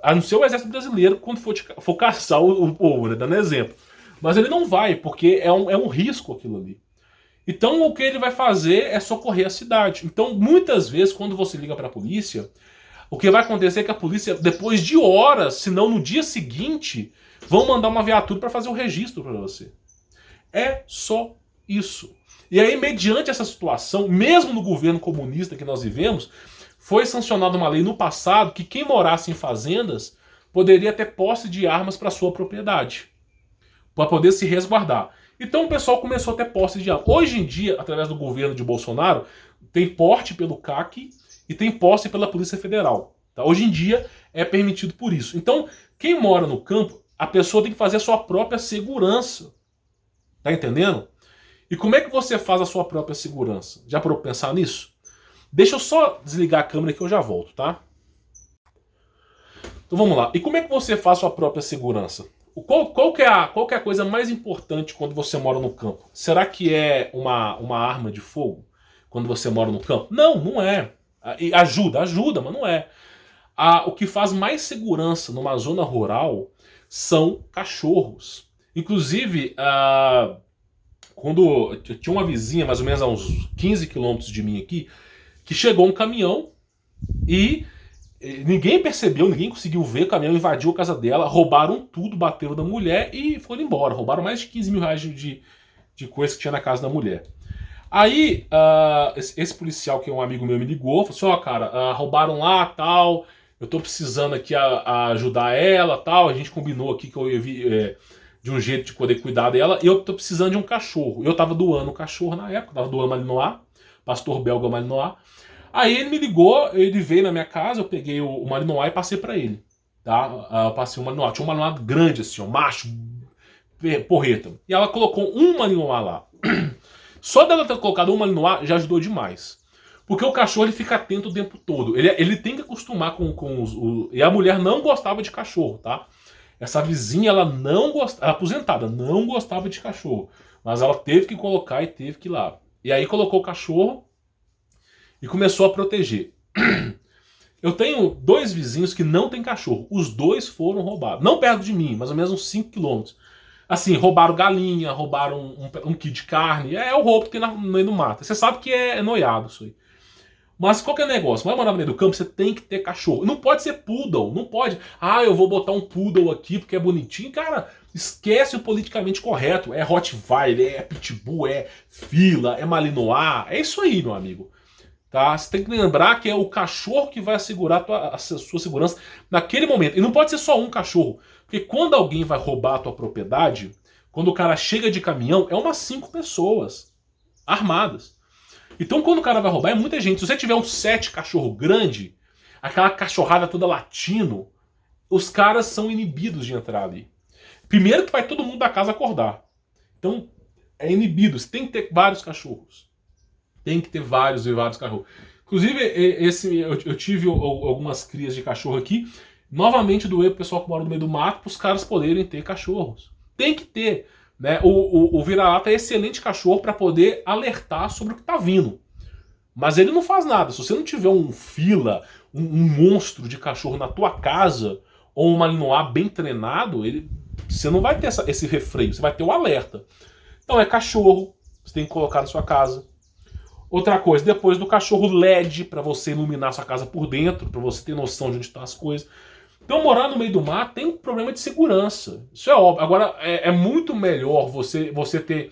a não ser o exército brasileiro quando for caçar o povo, né, dando exemplo. Mas ele não vai, porque é um risco aquilo ali. Então o que ele vai fazer é socorrer a cidade. Então muitas vezes quando você liga para a polícia, o que vai acontecer é que a polícia, depois de horas, se não no dia seguinte, vão mandar uma viatura para fazer o registro para você. É só isso. E aí, mediante essa situação, mesmo no governo comunista que nós vivemos, foi sancionada uma lei no passado que quem morasse em fazendas poderia ter posse de armas para sua propriedade, para poder se resguardar. Então o pessoal começou a ter posse de armas. Hoje em dia, através do governo de Bolsonaro, tem porte pelo CAC e tem posse pela Polícia Federal. Tá? Hoje em dia é permitido por isso. Então, quem mora no campo, a pessoa tem que fazer a sua própria segurança. Tá entendendo? E como é que você faz a sua própria segurança? Já parou pra pensar nisso? Deixa eu só desligar a câmera que eu já volto, tá? Então vamos lá. E como é que você faz a sua própria segurança? Qual que é a coisa mais importante quando você mora no campo? Será que é uma arma de fogo quando você mora no campo? Não, não é. E ajuda, mas não é. O que faz mais segurança numa zona rural são cachorros. Inclusive, quando eu tinha uma vizinha, mais ou menos a uns 15 quilômetros de mim aqui, que chegou um caminhão e ninguém percebeu, ninguém conseguiu ver, o caminhão invadiu a casa dela, roubaram tudo, bateram na mulher e foram embora. Roubaram mais de 15 mil reais de coisa que tinha na casa da mulher. Aí, esse policial, que é um amigo meu, me ligou, falou assim, ó, cara, roubaram lá, tal, eu tô precisando aqui ajudar ela, tal, a gente combinou aqui que eu ia vir de um jeito de poder cuidar dela, e eu tô precisando de um cachorro. Eu tava doando um cachorro na época, tava doando Malinois, pastor belga Malinois. Aí ele me ligou, ele veio na minha casa, eu peguei o Malinois e passei pra ele, tá? Eu passei o Malinois, tinha um Malinois grande assim, um macho, porreta. E ela colocou um Malinois lá. Só dela ter colocado um Malinois já ajudou demais. Porque o cachorro ele fica atento o tempo todo. Ele tem que acostumar com os... E a mulher não gostava de cachorro, tá? Essa vizinha, ela não gostava... Ela aposentada, não gostava de cachorro. Mas ela teve que colocar e teve que ir lá. E aí colocou o cachorro e começou a proteger. Eu tenho 2 vizinhos que não tem cachorro. Os 2 foram roubados. Não perto de mim, mais ou menos uns 5 quilômetros. Assim, roubaram galinha, roubaram um quilo de carne. É o roubo que tem no meio do mato. Você sabe que é noiado isso aí. Mas qual que é o negócio? Vai morar no meio do campo, você tem que ter cachorro. Não pode ser poodle, não pode. Eu vou botar um poodle aqui porque é bonitinho. Cara, esquece o politicamente correto. É Rottweiler, é Pitbull, é Fila, é Malinois. É isso aí, meu amigo. Tá? Você tem que lembrar que é o cachorro que vai assegurar a sua segurança naquele momento. E não pode ser só um cachorro. Porque quando alguém vai roubar a tua propriedade, quando o cara chega de caminhão, é umas 5 pessoas armadas. Então quando o cara vai roubar, é muita gente. Se você tiver uns 7 cachorro grande, aquela cachorrada toda latindo, os caras são inibidos de entrar ali. Primeiro que vai todo mundo da casa acordar. Então é inibido. Você tem que ter vários cachorros. Tem que ter vários e vários cachorros. Inclusive, eu tive algumas crias de cachorro aqui. Novamente doei pro pessoal que mora no meio do mato para os caras poderem ter cachorros. Tem que ter. Né? O vira-lata é excelente cachorro para poder alertar sobre o que está vindo. Mas ele não faz nada. Se você não tiver um fila, um monstro de cachorro na tua casa, ou um Malinois bem treinado, você não vai ter esse refreio, você vai ter o alerta. Então é cachorro, você tem que colocar na sua casa. Outra coisa, depois do cachorro LED para você iluminar sua casa por dentro, para você ter noção de onde estão as coisas. Então morar no meio do mato tem um problema de segurança. Isso é óbvio. Agora é muito melhor você ter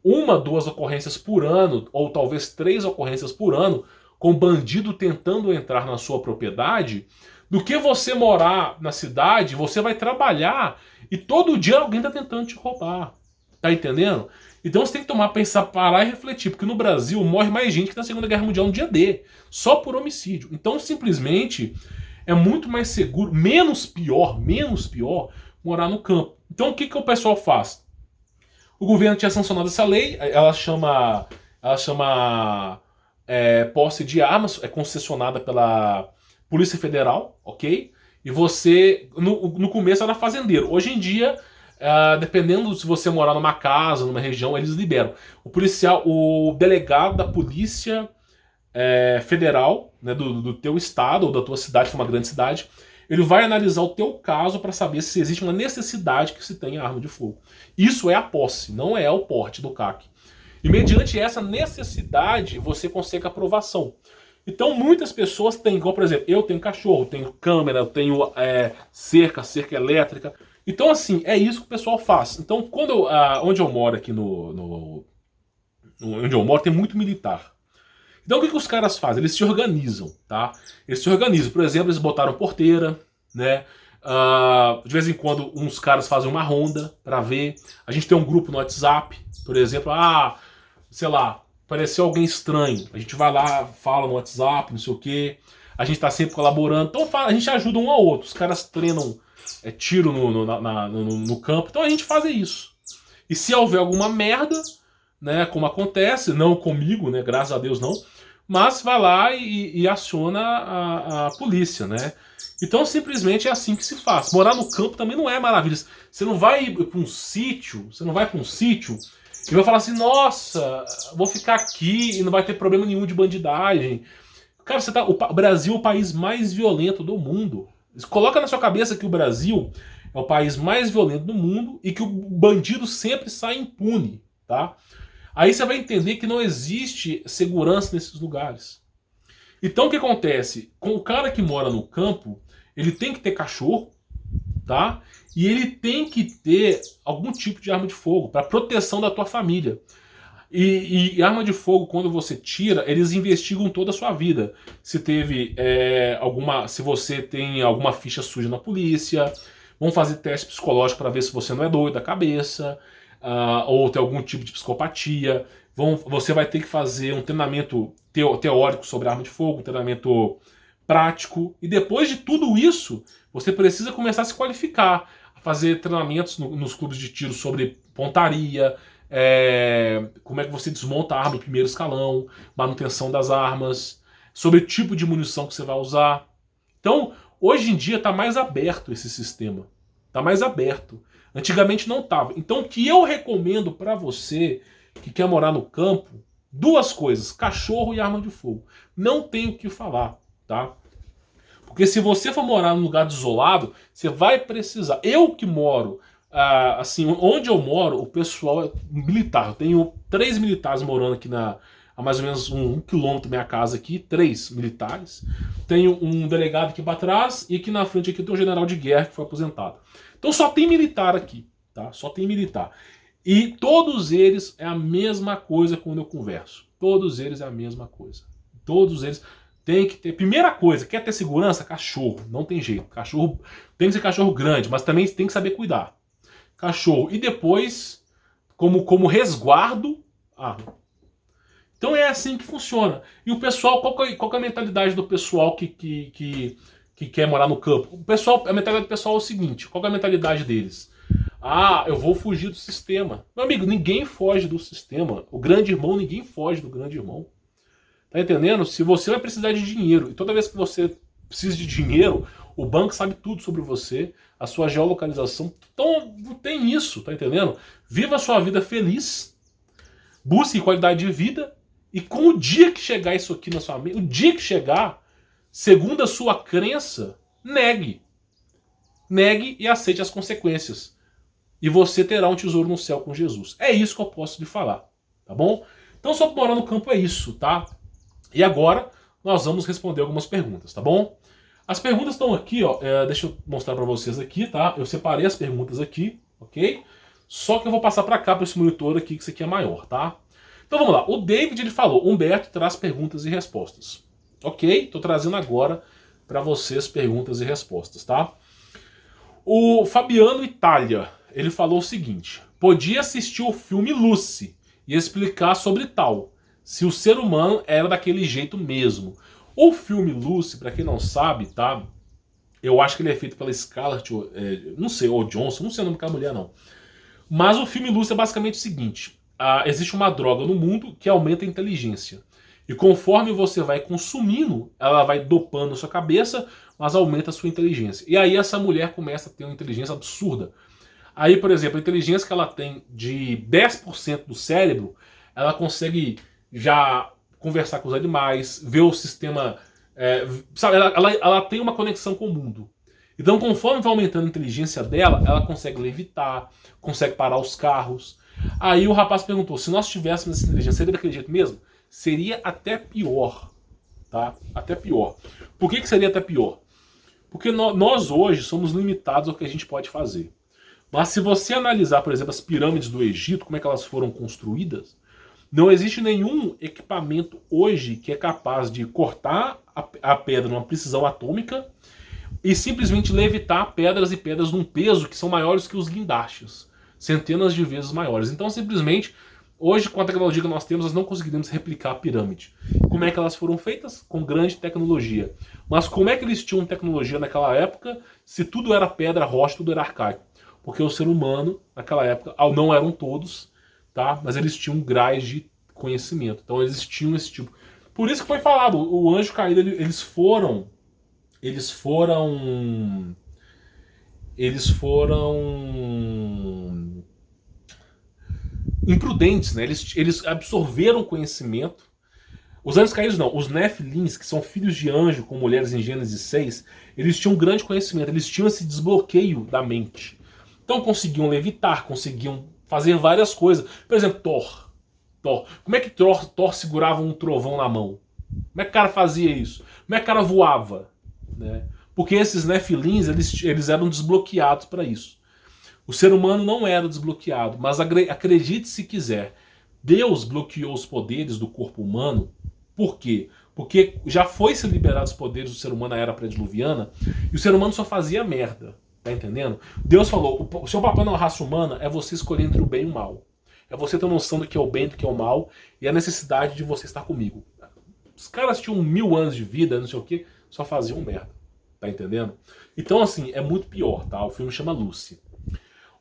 1, 2 ocorrências por ano, ou talvez 3 ocorrências por ano, com bandido tentando entrar na sua propriedade, do que você morar na cidade, você vai trabalhar e todo dia alguém está tentando te roubar. Tá entendendo? Então você tem que pensar, parar e refletir, porque no Brasil morre mais gente que na Segunda Guerra Mundial no dia D, só por homicídio. Então simplesmente é muito mais seguro, menos pior, morar no campo. Então o que o pessoal faz? O governo tinha sancionado essa lei, ela chama posse de armas, é concessionada pela Polícia Federal, ok? E você, no começo era fazendeiro. Hoje em dia, dependendo se você morar numa casa, numa região, eles liberam. O delegado da Polícia Federal, né, do teu estado ou da tua cidade, se é uma grande cidade, ele vai analisar o teu caso para saber se existe uma necessidade que se tenha arma de fogo. Isso é a posse, não é o porte do CAC. E mediante essa necessidade, você consegue aprovação. Então muitas pessoas têm, igual por exemplo, eu tenho cachorro, tenho câmera, eu tenho cerca elétrica. Então assim, é isso que o pessoal faz. Então onde eu moro aqui onde eu moro tem muito militar. Então o que os caras fazem? Eles se organizam, tá? Eles se organizam. Por exemplo, eles botaram porteira, né? De vez em quando uns caras fazem uma ronda pra ver. A gente tem um grupo no WhatsApp, por exemplo, sei lá, apareceu alguém estranho. A gente vai lá, fala no WhatsApp, não sei o quê. a gente tá sempre colaborando. Então a gente ajuda um ao outro. Os caras treinam tiro no campo, então a gente faz isso. E se houver alguma merda, né, como acontece, não comigo, né, graças a Deus não, mas vai lá e aciona a polícia, né? Então simplesmente é assim que se faz. Morar no campo também não é maravilha. Você não vai para um sítio, e vai falar assim, nossa, vou ficar aqui e não vai ter problema nenhum de bandidagem. Cara, o Brasil é o país mais violento do mundo. Coloca na sua cabeça que o Brasil é o país mais violento do mundo e que o bandido sempre sai impune, tá? Aí você vai entender que não existe segurança nesses lugares. Então o que acontece? Com o cara que mora no campo, ele tem que ter cachorro, tá? E ele tem que ter algum tipo de arma de fogo para proteção da tua família. E arma de fogo, quando você tira, eles investigam toda a sua vida. Se teve se você tem alguma ficha suja na polícia, vão fazer teste psicológico para ver se você não é doido da cabeça, ou tem algum tipo de psicopatia. Você vai ter que fazer um treinamento teórico sobre arma de fogo, um treinamento prático. E depois de tudo isso, você precisa começar a se qualificar, a fazer treinamentos nos clubes de tiro sobre pontaria, como é que você desmonta a arma em primeiro escalão, manutenção das armas, sobre o tipo de munição que você vai usar. Então, hoje em dia está mais aberto esse sistema. Está mais aberto. Antigamente não estava. Então, o que eu recomendo para você que quer morar no campo, duas coisas, cachorro e arma de fogo. Não tem o que falar, tá? Porque se você for morar num lugar desolado, você vai precisar. Eu que moro, assim, onde eu moro, o pessoal é militar. Eu tenho 3 militares morando aqui a mais ou menos 1 quilômetro da minha casa aqui, 3 militares. Tenho um delegado aqui para trás e aqui na frente aqui tem um general de guerra que foi aposentado. Então só tem militar aqui, tá? Só tem militar. E todos eles é a mesma coisa quando eu converso. Todos eles é a mesma coisa. Todos eles tem que ter. Primeira coisa, quer ter segurança? Cachorro. Não tem jeito. Cachorro tem que ser cachorro grande, mas também tem que saber cuidar. Cachorro. E depois, como resguardo, arma. Então é assim que funciona. E o pessoal, qual que é a mentalidade do pessoal que quer morar no campo? A mentalidade do pessoal é o seguinte: qual que é a mentalidade deles? Eu vou fugir do sistema. Meu amigo, ninguém foge do sistema. O grande irmão, ninguém foge do grande irmão. Tá entendendo? Se você vai precisar de dinheiro, e toda vez que você precisa de dinheiro, o banco sabe tudo sobre você, a sua geolocalização. Então, não tem isso, tá entendendo? Viva a sua vida feliz, busque qualidade de vida, e com o dia que chegar isso aqui na sua mente, o dia que chegar, segundo a sua crença, negue. Negue e aceite as consequências. E você terá um tesouro no céu com Jesus. É isso que eu posso lhe falar, tá bom? Então, só morar no campo é isso, tá? E agora nós vamos responder algumas perguntas, tá bom? As perguntas estão aqui, ó. Deixa eu mostrar para vocês aqui, tá? Eu separei as perguntas aqui, ok? Só que eu vou passar para cá, para esse monitor aqui, que isso aqui é maior, tá? Então vamos lá. O David, ele falou: Humberto traz perguntas e respostas. Ok? Estou trazendo agora para vocês perguntas e respostas, tá? O Fabiano Itália, ele falou o seguinte: podia assistir o filme Lucy e explicar sobre tal, se o ser humano era daquele jeito mesmo. O filme Lucy, para quem não sabe, tá? Eu acho que ele é feito pela Scarlett, não sei, ou Johnson, não sei o nome daquela mulher não. Mas o filme Lucy é basicamente o seguinte: existe uma droga no mundo que aumenta a inteligência. E conforme você vai consumindo, ela vai dopando a sua cabeça, mas aumenta a sua inteligência. E aí essa mulher começa a ter uma inteligência absurda. Aí, por exemplo, a inteligência que ela tem de 10% do cérebro, ela consegue já conversar com os animais, ver o sistema... sabe, ela tem uma conexão com o mundo. Então, conforme vai aumentando a inteligência dela, ela consegue levitar, consegue parar os carros. Aí o rapaz perguntou: se nós tivéssemos essa inteligência, seria daquele jeito mesmo? Seria até pior, tá? Até pior. Por que seria até pior? Porque nós hoje somos limitados ao que a gente pode fazer. Mas se você analisar, por exemplo, as pirâmides do Egito, como é que elas foram construídas, não existe nenhum equipamento hoje que é capaz de cortar a pedra numa precisão atômica e simplesmente levitar pedras e pedras num peso que são maiores que os guindastes, centenas de vezes maiores. Então, simplesmente, Hoje, com a tecnologia que nós temos, nós não conseguiremos replicar a pirâmide. Como é que elas foram feitas? Com grande tecnologia. Mas como é que eles tinham tecnologia naquela época, se tudo era pedra, rocha, tudo era arcaico? Porque o ser humano, naquela época, não eram todos, tá? Mas eles tinham graus de conhecimento. Então eles tinham esse tipo. Por isso que foi falado, o anjo caído, eles foram imprudentes, né? Eles absorveram conhecimento. Os anjos caídos não, os Nefilins, que são filhos de anjo com mulheres em Gênesis 6, eles tinham grande conhecimento, eles tinham esse desbloqueio da mente. Então conseguiam levitar, conseguiam fazer várias coisas. Por exemplo, Thor. Como é que Thor segurava um trovão na mão? Como é que o cara fazia isso? Como é que o cara voava? Né? Porque esses Nefilins, eles eram desbloqueados para isso. O ser humano não era desbloqueado, mas acredite se quiser, Deus bloqueou os poderes do corpo humano. Por quê? Porque já foi se liberado os poderes do ser humano na era pré-diluviana e o ser humano só fazia merda. Tá entendendo? Deus falou, o seu papel na raça humana é você escolher entre o bem e o mal. É você ter noção do que é o bem e do que é o mal e a necessidade de você estar comigo. Os caras tinham 1000 anos de vida, não sei o que, só faziam merda. Tá entendendo? Então, assim, é muito pior, tá? O filme chama Lucy.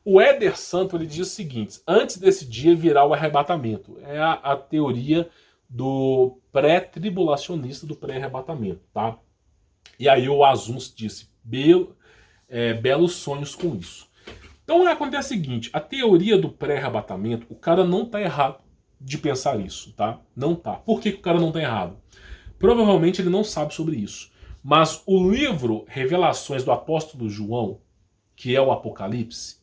O Éder Santo, ele diz o seguinte: antes desse dia virá o arrebatamento. É a teoria do pré-tribulacionista, do pré-arrebatamento, tá? E aí o Azuns disse, belos sonhos com isso. Então acontece o seguinte, a teoria do pré-arrebatamento, o cara não tá errado de pensar isso, tá? Não tá. Por que o cara não tá errado? Provavelmente ele não sabe sobre isso. Mas o livro Revelações do Apóstolo João, que é o Apocalipse,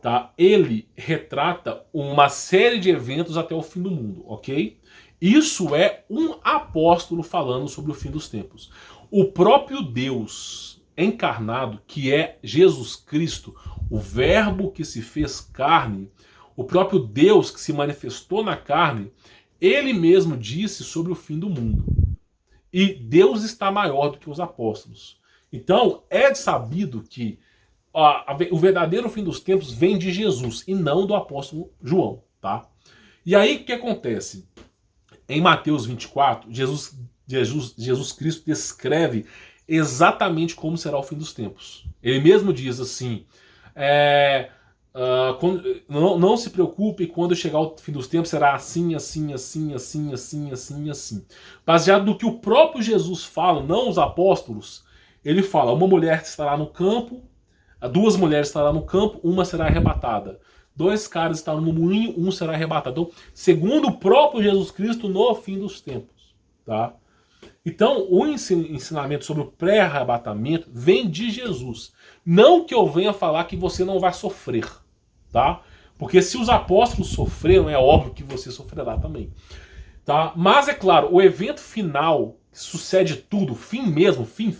tá? Ele retrata uma série de eventos até o fim do mundo, ok? Isso é um apóstolo falando sobre o fim dos tempos. O próprio Deus encarnado, que é Jesus Cristo, o verbo que se fez carne, o próprio Deus que se manifestou na carne, ele mesmo disse sobre o fim do mundo. E Deus está maior do que os apóstolos. Então, é sabido que o verdadeiro fim dos tempos vem de Jesus e não do apóstolo João, tá? E aí o que acontece? Em Mateus 24, Jesus Cristo descreve exatamente como será o fim dos tempos. Ele mesmo diz assim, não se preocupe, quando chegar o fim dos tempos será assim, assim, assim, assim, assim, assim, assim. Baseado no que o próprio Jesus fala, não os apóstolos, ele fala, uma mulher estará no campo, 2 mulheres estarão no campo, uma será arrebatada. 2 caras estarão no moinho, um será arrebatado. Então, segundo o próprio Jesus Cristo, no fim dos tempos. Tá? Então, o ensinamento sobre o pré-arrebatamento vem de Jesus. Não que eu venha falar que você não vai sofrer. Tá? Porque se os apóstolos sofreram, é óbvio que você sofrerá também. Tá? Mas, é claro, o evento final, que sucede tudo, fim mesmo, fim,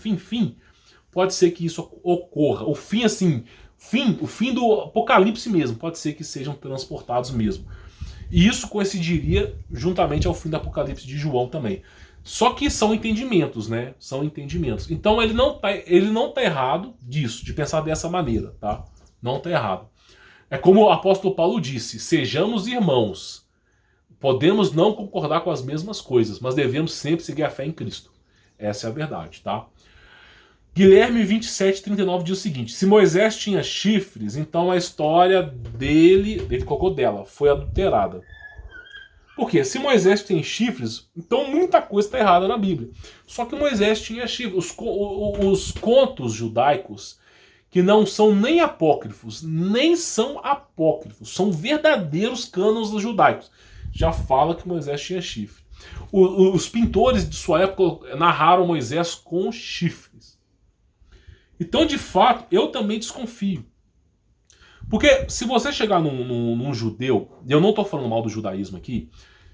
pode ser que isso ocorra. O fim, assim, o fim do Apocalipse mesmo, pode ser que sejam transportados mesmo. E isso coincidiria juntamente ao fim do Apocalipse de João também. Só que são entendimentos, né? São entendimentos. Então ele não tá errado disso, de pensar dessa maneira, tá? Não tá errado. É como o apóstolo Paulo disse, sejamos irmãos. Podemos não concordar com as mesmas coisas, mas devemos sempre seguir a fé em Cristo. Essa é a verdade, tá? Guilherme 27,39 diz o seguinte: se Moisés tinha chifres, então a história dele colocou dela, foi adulterada. Por quê? Se Moisés tem chifres, então muita coisa está errada na Bíblia. Só que Moisés tinha chifres. Os contos judaicos, que não são nem apócrifos, são verdadeiros cânones judaicos, já fala que Moisés tinha chifre. Os pintores de sua época narraram Moisés com chifres. Então, de fato, eu também desconfio. Porque se você chegar num judeu, e eu não estou falando mal do judaísmo aqui,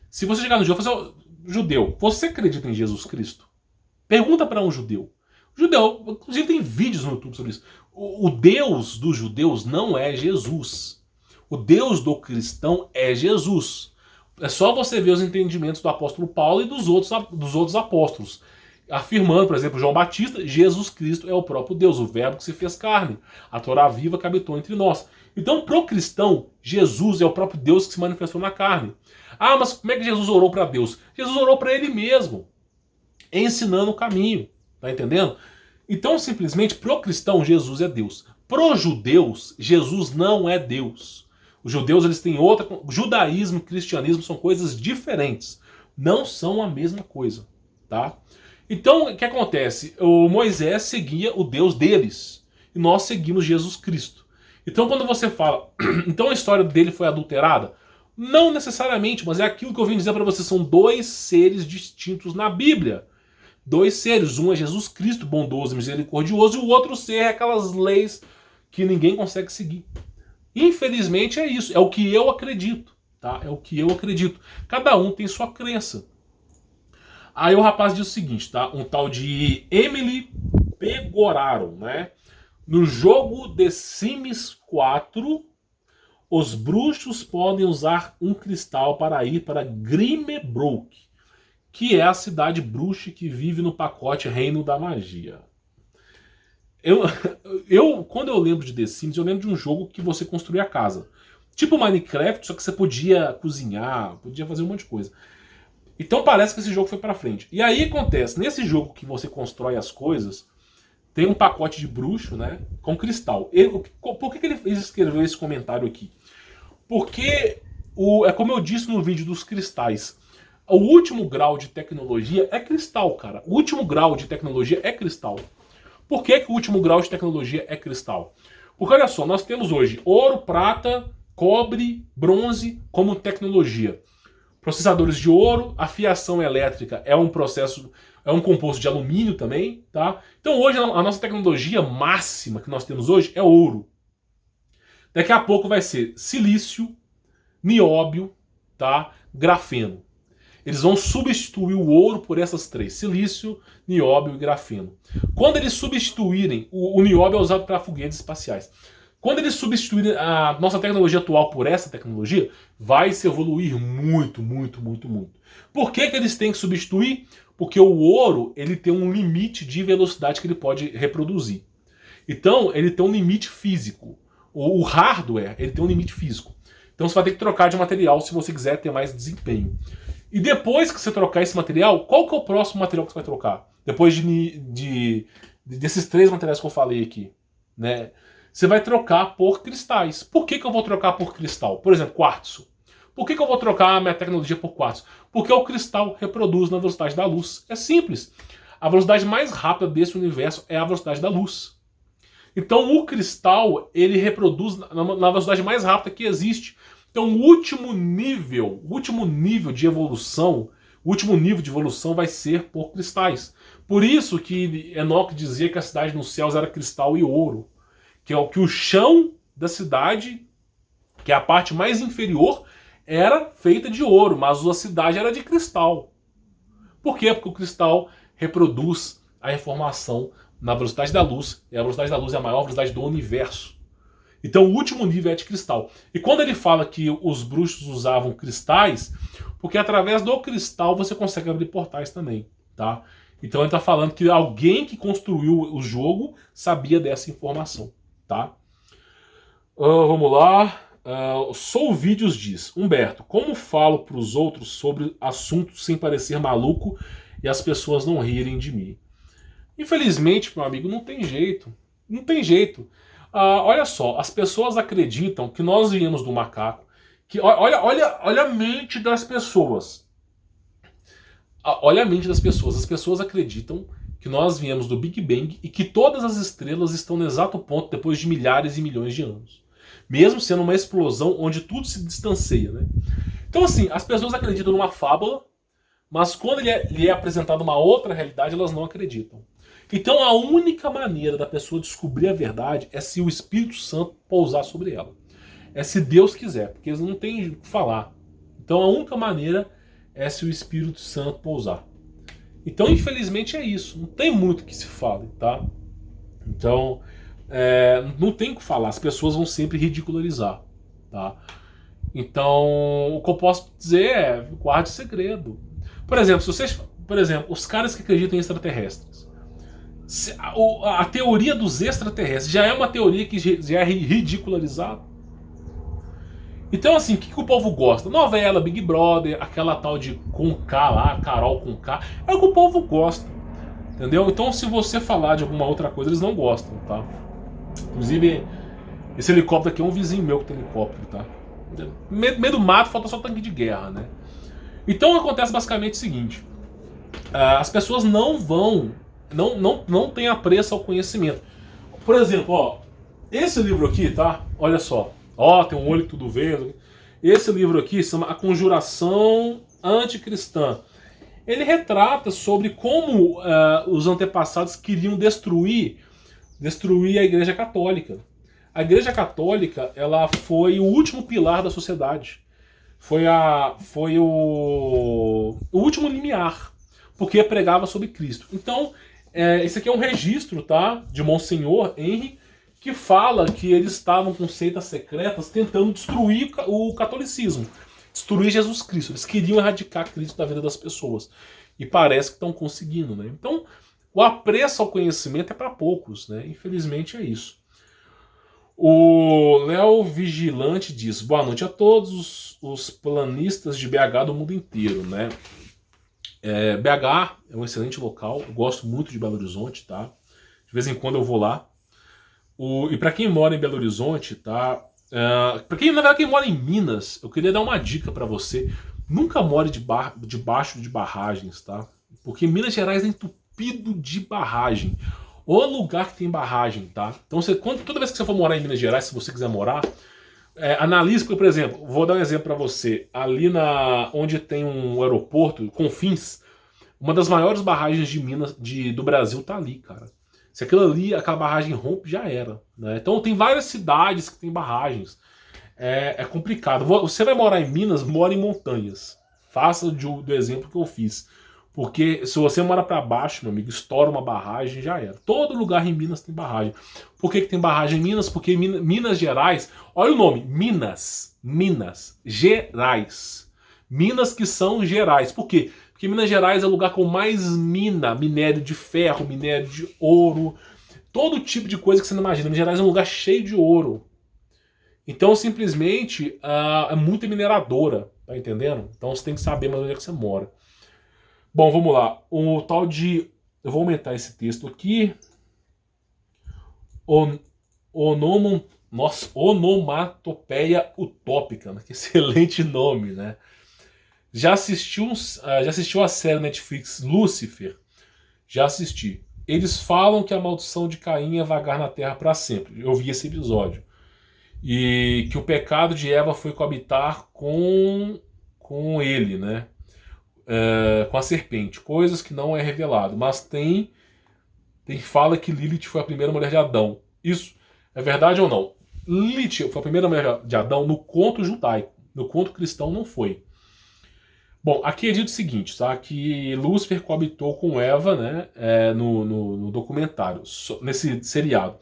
se você chegar no judeu e falar assim, judeu, você acredita em Jesus Cristo? Pergunta para um judeu. Judeu, inclusive tem vídeos no YouTube sobre isso. O Deus dos judeus não é Jesus. O Deus do cristão é Jesus. É só você ver os entendimentos do apóstolo Paulo e dos outros apóstolos. afirmando, por exemplo, João Batista, Jesus Cristo é o próprio Deus, o verbo que se fez carne, a Torá viva que habitou entre nós. Então, pro cristão, Jesus é o próprio Deus que se manifestou na carne. Ah, mas como é que Jesus orou para Deus? Jesus orou para ele mesmo, ensinando o caminho, tá entendendo? Então, simplesmente, pro cristão, Jesus é Deus. Pro judeus, Jesus não é Deus. Os judeus, eles têm outra... Judaísmo e cristianismo são coisas diferentes. Não são a mesma coisa, tá? Então, o que acontece? O Moisés seguia o Deus deles. E nós seguimos Jesus Cristo. Então, quando você fala... Então, a história dele foi adulterada? Não necessariamente, mas é aquilo que eu vim dizer para você. São dois seres distintos na Bíblia. Dois seres. Um é Jesus Cristo, bondoso e misericordioso. E o outro ser é aquelas leis que ninguém consegue seguir. Infelizmente é isso. É o que eu acredito. Tá? É o que eu acredito. Cada um tem sua crença. Aí o rapaz diz o seguinte, tá? Um tal de Emily Pegoraro, né? No jogo The Sims 4, os bruxos podem usar um cristal para ir para Grimebrook, que é a cidade bruxa que vive no pacote Reino da Magia. Quando eu lembro de The Sims, eu lembro de um jogo que você construía a casa. Tipo Minecraft, só que você podia cozinhar, podia fazer um monte de coisa. Então parece que esse jogo foi pra frente. E aí acontece, nesse jogo que você constrói as coisas, tem um pacote de bruxo, né, com cristal. Por que ele escreveu esse comentário aqui? Porque, é como eu disse no vídeo dos cristais, o último grau de tecnologia é cristal, cara. O último grau de tecnologia é cristal. Por que o último grau de tecnologia é cristal? Porque olha só, nós temos hoje ouro, prata, cobre, bronze como tecnologia. Processadores de ouro, a fiação elétrica é um processo, é um composto de alumínio também, tá? Então hoje a nossa tecnologia máxima que nós temos hoje é ouro. Daqui a pouco vai ser silício, nióbio, tá? Grafeno. Eles vão substituir o ouro por essas três: silício, nióbio e grafeno. Quando eles substituírem, o nióbio é usado para foguetes espaciais. Quando eles substituírem a nossa tecnologia atual por essa tecnologia, vai se evoluir muito, muito, muito, muito. Por que eles têm que substituir? Porque o ouro, ele tem um limite de velocidade que ele pode reproduzir. Então, ele tem um limite físico. O hardware, ele tem um limite físico. Então você vai ter que trocar de material se você quiser ter mais desempenho. E depois que você trocar esse material, qual que é o próximo material que você vai trocar? Depois desses três materiais que eu falei aqui, né? Você vai trocar por cristais. Por que eu vou trocar por cristal? Por exemplo, quartzo. Por que eu vou trocar a minha tecnologia por quartzo? Porque o cristal reproduz na velocidade da luz. É simples. A velocidade mais rápida desse universo é a velocidade da luz. Então o cristal, ele reproduz na velocidade mais rápida que existe. Então o último nível de evolução, vai ser por cristais. Por isso que Enoque dizia que a cidade nos céus era cristal e ouro. Que o chão da cidade, que é a parte mais inferior, era feita de ouro, mas a cidade era de cristal. Por quê? Porque o cristal reproduz a informação na velocidade da luz, e a velocidade da luz é a maior velocidade do universo. Então o último nível é de cristal. E quando ele fala que os bruxos usavam cristais, porque através do cristal você consegue abrir portais também, tá? Então ele está falando que alguém que construiu o jogo sabia dessa informação, tá? Vamos lá. Sou Vídeos diz: Humberto, como falo para os outros sobre assuntos sem parecer maluco e as pessoas não rirem de mim? Infelizmente, meu amigo, não tem jeito. Não tem jeito. Olha só, as pessoas acreditam que nós viemos do macaco. Olha a mente das pessoas. Olha a mente das pessoas. As pessoas acreditam que nós viemos do Big Bang e que todas as estrelas estão no exato ponto depois de milhares e milhões de anos. Mesmo sendo uma explosão onde tudo se distancia, né? Então assim, as pessoas acreditam numa fábula, mas quando lhe é apresentada uma outra realidade, elas não acreditam. Então a única maneira da pessoa descobrir a verdade é se o Espírito Santo pousar sobre ela. É se Deus quiser, porque eles não têm o que falar. Então a única maneira é se o Espírito Santo pousar. Então infelizmente é isso, não tem muito que se fale, tá? Então não tem o que falar, as pessoas vão sempre ridicularizar, tá? Então o que eu posso dizer é, guarde segredo. Por exemplo, se vocês por exemplo, os caras que acreditam em extraterrestres. A teoria dos extraterrestres já é uma teoria que já é ridicularizada. Então, assim, o que o povo gosta? Novela, Big Brother, aquela tal de com K lá, Carol com K, é o que o povo gosta. Entendeu? Então, se você falar de alguma outra coisa, eles não gostam, tá? Inclusive, esse helicóptero aqui é um vizinho meu que tem helicóptero, tá? Meio do mato, falta só tanque de guerra, né? Então, acontece basicamente o seguinte. As pessoas não têm apreço ao conhecimento. Por exemplo, ó, esse livro aqui, tá? Olha só. Ó, tem um olho que tudo vê. Esse livro aqui se chama A Conjuração Anticristã. Ele retrata sobre como os antepassados queriam destruir a Igreja Católica. A Igreja Católica, ela foi o último pilar da sociedade. Foi o último limiar, porque pregava sobre Cristo. Então, esse aqui é um registro, tá, de Monsenhor Henry, que fala que eles estavam com seitas secretas tentando destruir o catolicismo, destruir Jesus Cristo. Eles queriam erradicar Cristo da vida das pessoas. E parece que estão conseguindo, né? Então, o apreço ao conhecimento é para poucos, né? Infelizmente é isso. O Léo Vigilante diz: boa noite a todos os planistas de BH do mundo inteiro, né? BH é um excelente local, eu gosto muito de Belo Horizonte, tá? De vez em quando eu vou lá. E para quem mora em Belo Horizonte, tá? Para quem, na verdade, quem mora em Minas, eu queria dar uma dica para você. Nunca more debaixo de barragens, tá? Porque Minas Gerais é entupido de barragem. O lugar que tem barragem, tá? Então, toda vez que você for morar em Minas Gerais, se você quiser morar, analise, porque, por exemplo, vou dar um exemplo para você. Ali onde tem um aeroporto, Confins, uma das maiores barragens de Minas, do Brasil tá ali, cara. Se aquela barragem rompe, já era, né? Então tem várias cidades que tem barragens. É complicado. Você vai morar em Minas, mora em montanhas. Faça do exemplo que eu fiz. Porque se você mora para baixo, meu amigo, estoura uma barragem, já era. Todo lugar em Minas tem barragem. Por que tem barragem em Minas? Porque Minas Gerais, olha o nome, Minas Gerais. Minas que são Gerais. Por quê? Porque Minas Gerais é o lugar com mais minério de ferro, minério de ouro, todo tipo de coisa que você não imagina. Minas Gerais é um lugar cheio de ouro. Então, simplesmente, é muito mineradora, tá entendendo? Então você tem que saber mais onde é que você mora. Bom, vamos lá. O tal de... Eu vou aumentar esse texto aqui. Onomatopeia utópica, né? Que excelente nome, né? Já assistiu a série Netflix Lúcifer? Já assisti. Eles falam que a maldição de Caim é vagar na Terra para sempre. Eu vi esse episódio. E que o pecado de Eva foi coabitar com ele, né? Com a serpente. Coisas que não é revelado. Mas tem fala que Lilith foi a primeira mulher de Adão. Isso é verdade ou não? Lilith foi a primeira mulher de Adão no conto judaico. No conto cristão não foi. Bom, aqui é dito o seguinte, tá? Que Lúcifer coabitou com Eva, né? No documentário, nesse seriado.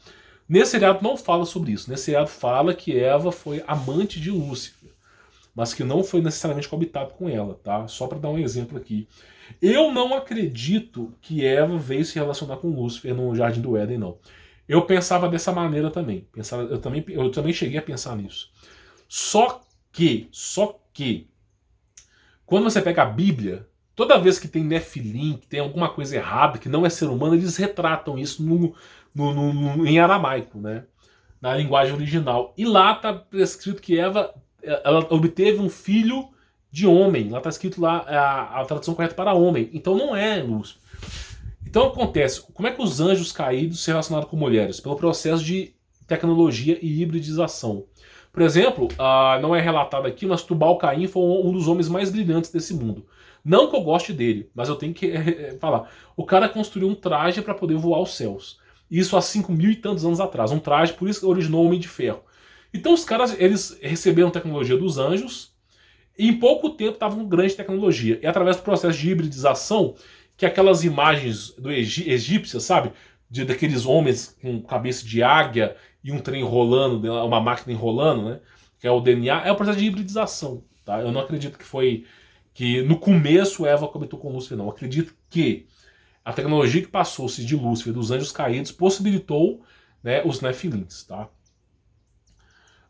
Nesse seriado não fala sobre isso. Nesse seriado fala que Eva foi amante de Lúcifer, mas que não foi necessariamente coabitado com ela, tá? Só para dar um exemplo aqui. Eu não acredito que Eva veio se relacionar com Lúcifer no Jardim do Éden, não. Eu pensava dessa maneira também. Eu também cheguei a pensar nisso. Só que, quando você pega a Bíblia, toda vez que tem Nefilim, que tem alguma coisa errada, que não é ser humano, eles retratam isso em aramaico, né? Na linguagem original. E lá está prescrito que Eva ela obteve um filho de homem. Lá está escrito lá a tradução correta para homem. Então não é Lúcifer. Então acontece, como é que os anjos caídos se relacionaram com mulheres? Pelo processo de tecnologia e hibridização. Por exemplo, não é relatado aqui, mas Tubal-Caim foi um dos homens mais brilhantes desse mundo. Não que eu goste dele, mas eu tenho que falar. O cara construiu um traje para poder voar aos céus. Isso há 5.000 e tantos anos atrás. Um traje, por isso que originou o Homem de Ferro. Então os caras, eles receberam tecnologia dos anjos e em pouco tempo estavam com grande tecnologia. E através do processo de hibridização, que aquelas imagens do egípcias, sabe? Daqueles homens com cabeça de águia e um trem rolando, uma máquina enrolando, né? Que é o DNA, é o processo de hibridização, tá? Eu não acredito que no começo Eva coabitou com Lúcifer, não. Eu acredito que a tecnologia que passou-se de Lúcifer, dos anjos caídos, possibilitou, né, os Nefilins, tá?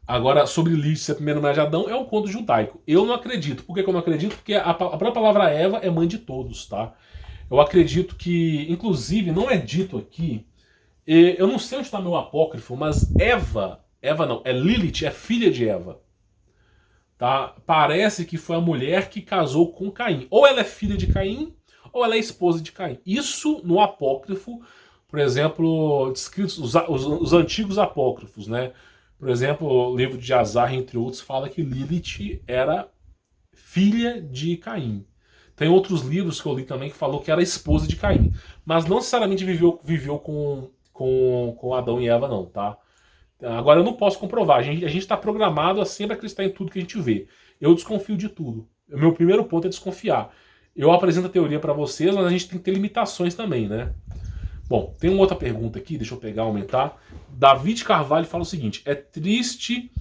Agora, sobre Lilith ser a primeira mulher de Adão, é um conto judaico. Eu não acredito. Por que eu não acredito? Porque a própria palavra Eva é mãe de todos, tá? Eu acredito que, inclusive, não é dito aqui, eu não sei onde está meu apócrifo, mas Eva não, é Lilith, é filha de Eva. Tá? Parece que foi a mulher que casou com Caim. Ou ela é filha de Caim, ou ela é esposa de Caim. Isso no apócrifo, por exemplo, descritos os antigos apócrifos, né? Por exemplo, o livro de Azar, entre outros, fala que Lilith era filha de Caim. Tem outros livros que eu li também que falou que era esposa de Caim. Mas não necessariamente viveu com Adão e Eva, não, tá? Agora eu não posso comprovar. A gente está programado a sempre acreditar em tudo que a gente vê. Eu desconfio de tudo. O meu primeiro ponto é desconfiar. Eu apresento a teoria para vocês, mas a gente tem que ter limitações também, né? Bom, tem uma outra pergunta aqui, deixa eu pegar, aumentar. David Carvalho fala o seguinte: é triste,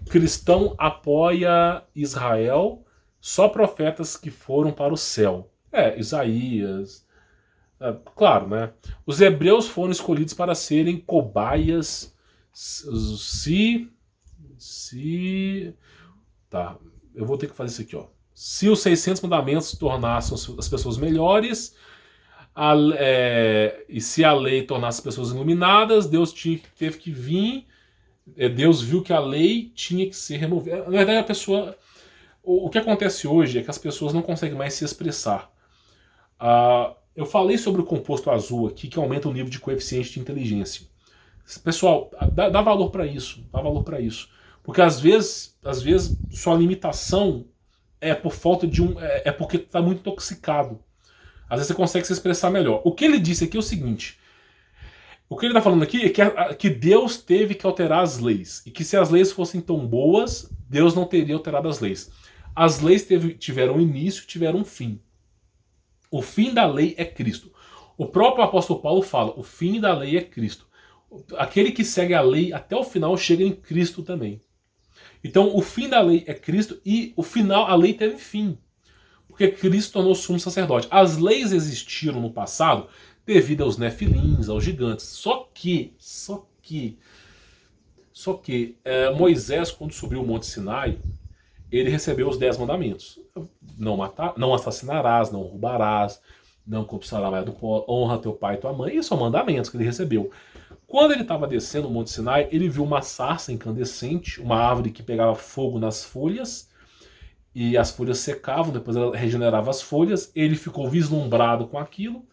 cristão apoia Israel, só profetas que foram para o céu. Isaías. Claro, né? Os hebreus foram escolhidos para serem cobaias. Tá, eu vou ter que fazer isso aqui, ó. Se os 600 mandamentos tornassem as pessoas melhores, e se a lei tornasse as pessoas iluminadas, Deus teve que vir. Deus viu que a lei tinha que ser removida. Na verdade, a pessoa. O que acontece hoje é que as pessoas não conseguem mais se expressar. Eu falei sobre o composto azul aqui, que aumenta o nível de coeficiente de inteligência. Pessoal, dá valor para isso. Dá valor para isso. Porque às vezes sua limitação é por falta de é porque está muito intoxicado. Às vezes você consegue se expressar melhor. O que ele disse aqui é o seguinte: o que ele está falando aqui é que Deus teve que alterar as leis. E que se as leis fossem tão boas, Deus não teria alterado as leis. As leis tiveram um início e tiveram um fim. O fim da lei é Cristo. O próprio apóstolo Paulo fala: o fim da lei é Cristo. Aquele que segue a lei até o final chega em Cristo também. Então o fim da lei é Cristo e o final, a lei teve fim. Porque Cristo tornou sumo sacerdote. As leis existiram no passado devido aos nefilins, aos gigantes. Só que Moisés, quando subiu o Monte Sinai, ele recebeu os 10 mandamentos. Não assassinarás, não roubarás, não cobiçarás mais do pó, honra teu pai e tua mãe. Isso são mandamentos que ele recebeu. Quando ele estava descendo o Monte Sinai, ele viu uma sarça incandescente, uma árvore que pegava fogo nas folhas, e as folhas secavam, depois ela regenerava as folhas. Ele ficou vislumbrado com aquilo,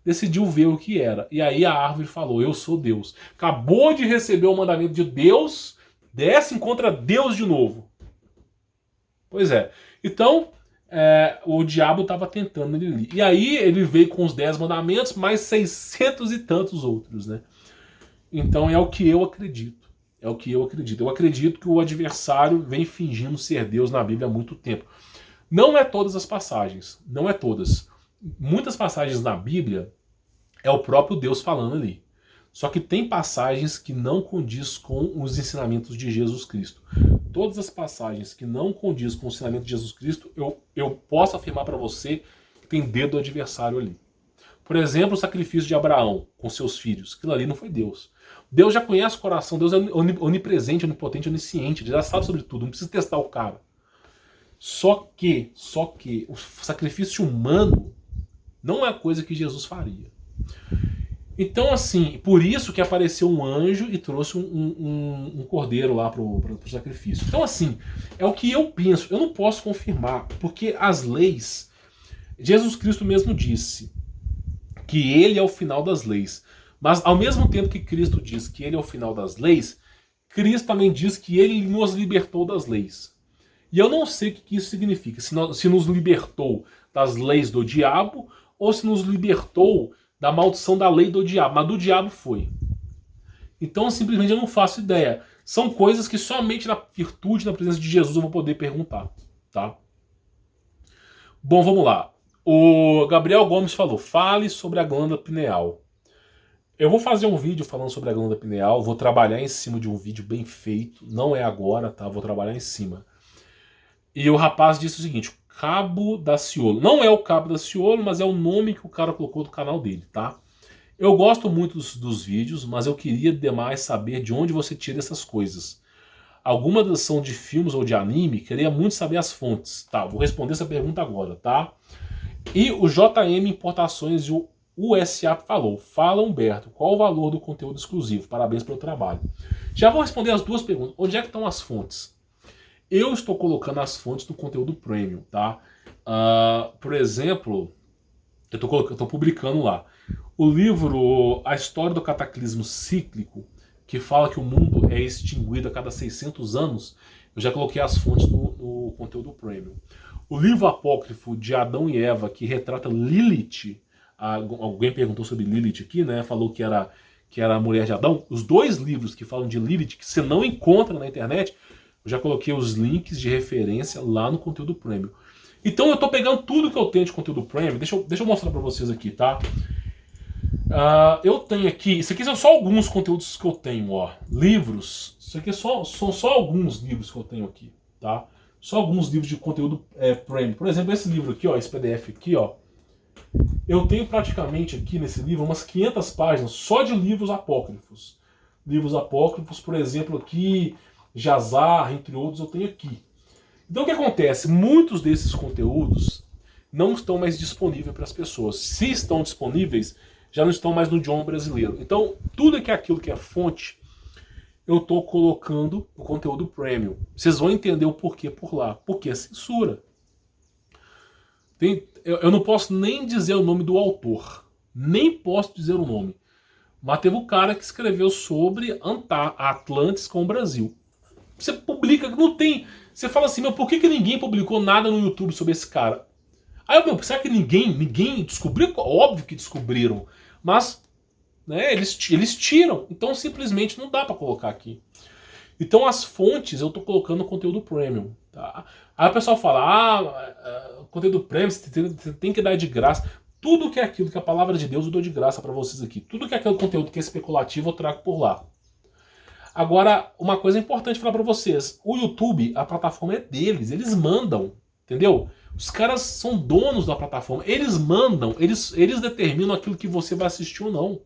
decidiu ver o que era. E aí a árvore falou: eu sou Deus. Acabou de receber o mandamento de Deus, desce contra Deus de novo. Pois é. Então, o diabo estava tentando ele ali. E aí ele veio com os 10 mandamentos, mais 600 e tantos outros, né? Então é o que eu acredito. É o que eu acredito. Eu acredito que o adversário vem fingindo ser Deus na Bíblia há muito tempo. Não é todas as passagens. Não é todas. Muitas passagens na Bíblia é o próprio Deus falando ali. Só que tem passagens que não condiz com os ensinamentos de Jesus Cristo. Todas as passagens que não condiz com o ensinamento de Jesus Cristo, eu posso afirmar para você que tem dedo do adversário ali. Por exemplo, o sacrifício de Abraão com seus filhos. Aquilo ali não foi Deus. Deus já conhece o coração. Deus é onipresente, onipotente, onisciente. Ele já sabe sobre tudo. Não precisa testar o cara. Só que o sacrifício humano não é coisa que Jesus faria. Então, assim, por isso que apareceu um anjo e trouxe um cordeiro lá pro sacrifício. Então, assim, é o que eu penso. Eu não posso confirmar, porque as leis... Jesus Cristo mesmo disse que ele é o final das leis. Mas, ao mesmo tempo que Cristo diz que ele é o final das leis, Cristo também diz que ele nos libertou das leis. E eu não sei o que isso significa. Se nos libertou das leis do diabo ou se nos libertou da maldição da lei do diabo. Mas do diabo foi. Então, simplesmente, eu não faço ideia. São coisas que somente na virtude, na presença de Jesus, eu vou poder perguntar. Tá? Bom, vamos lá. O Gabriel Gomes falou: fale sobre a glândula pineal. Eu vou fazer um vídeo falando sobre a glândula pineal. Vou trabalhar em cima de um vídeo bem feito. Não é agora, tá? Vou trabalhar em cima. E o rapaz disse o seguinte: Cabo Daciolo. Não é o Cabo Daciolo, mas é o nome que o cara colocou do canal dele, tá? Eu gosto muito dos vídeos, mas eu queria demais saber de onde você tira essas coisas. Algumas são de filmes ou de anime, queria muito saber as fontes. Tá, vou responder essa pergunta agora, tá? E o JM Importações e o USA falou: fala, Humberto, qual o valor do conteúdo exclusivo? Parabéns pelo trabalho. Já vou responder as duas perguntas. Onde é que estão as fontes? Eu estou colocando as fontes do conteúdo premium, tá? Por exemplo, eu estou publicando lá o livro A História do Cataclismo Cíclico, que fala que o mundo é extinguido a cada 600 anos. Eu já coloquei as fontes no conteúdo premium. O livro apócrifo de Adão e Eva, que retrata Lilith. Alguém perguntou sobre Lilith aqui, né? Falou que era a mulher de Adão. Os dois livros que falam de Lilith, que você não encontra na internet, eu já coloquei os links de referência lá no conteúdo premium. Então eu estou pegando tudo que eu tenho de conteúdo premium. Deixa eu mostrar para vocês aqui, tá? Eu tenho aqui... Isso aqui são só alguns conteúdos que eu tenho, ó. Livros. Isso aqui são só alguns livros que eu tenho aqui, tá? Só alguns livros de conteúdo premium. Por exemplo, esse livro aqui, ó, esse PDF aqui, ó. Eu tenho praticamente aqui nesse livro umas 500 páginas só de livros apócrifos. Livros apócrifos, por exemplo, aqui, Jazar, entre outros, eu tenho aqui. Então o que acontece? Muitos desses conteúdos não estão mais disponíveis para as pessoas. Se estão disponíveis, já não estão mais no idioma brasileiro. Então, tudo que é aquilo que é fonte, eu estou colocando o conteúdo premium. Vocês vão entender o porquê por lá. Porque é censura. Eu não posso nem dizer o nome do autor. Nem posso dizer o nome. Mas teve um cara que escreveu sobre Atlantis com o Brasil. Você publica, não tem... Você fala assim, meu, por que ninguém publicou nada no YouTube sobre esse cara? Aí, meu, será que ninguém descobriu? Óbvio que descobriram. Mas, né, eles tiram. Então, simplesmente não dá para colocar aqui. Então, as fontes, eu estou colocando conteúdo premium. Tá? Aí o pessoal fala, conteúdo premium, você tem que dar de graça. Tudo que é aquilo que a palavra de Deus eu dou de graça para vocês aqui. Tudo que é aquele conteúdo que é especulativo, eu trago por lá. Agora, uma coisa importante falar para vocês. O YouTube, a plataforma é deles. Eles mandam, entendeu? Os caras são donos da plataforma. Eles mandam, eles determinam aquilo que você vai assistir ou não.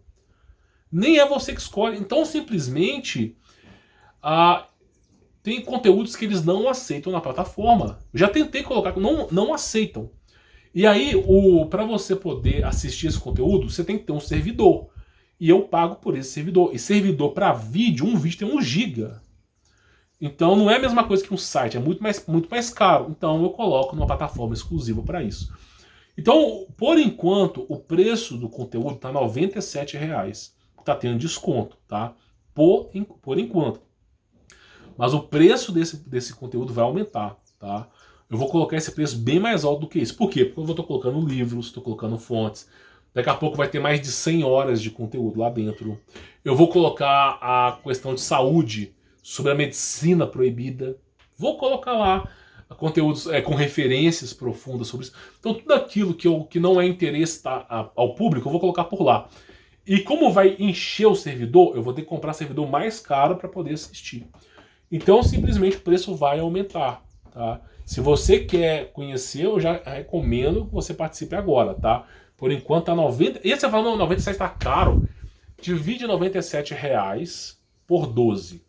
Nem é você que escolhe. Então, simplesmente, tem conteúdos que eles não aceitam na plataforma. Eu já tentei colocar, não aceitam. E aí, para você poder assistir esse conteúdo, você tem que ter um servidor. E eu pago por esse servidor. E servidor para vídeo, um vídeo tem 1 GB. Então não é a mesma coisa que um site, é muito mais caro. Então eu coloco numa plataforma exclusiva para isso. Então, por enquanto, o preço do conteúdo está R$ 97,00. Está tendo desconto, tá? Por enquanto. Mas o preço desse conteúdo vai aumentar, tá? Eu vou colocar esse preço bem mais alto do que isso. Por quê? Porque eu estou colocando livros, estou colocando fontes. Daqui a pouco vai ter mais de 100 horas de conteúdo lá dentro. Eu vou colocar a questão de saúde, sobre a medicina proibida. Vou colocar lá conteúdos com referências profundas sobre isso. Então tudo aquilo que não é interesse ao público, eu vou colocar por lá. E como vai encher o servidor, eu vou ter que comprar servidor mais caro para poder assistir. Então simplesmente o preço vai aumentar, tá? Se você quer conhecer, eu já recomendo que você participe agora, tá? Por enquanto tá 90... E você fala, não, 97 tá caro. Divide R$97 por 12.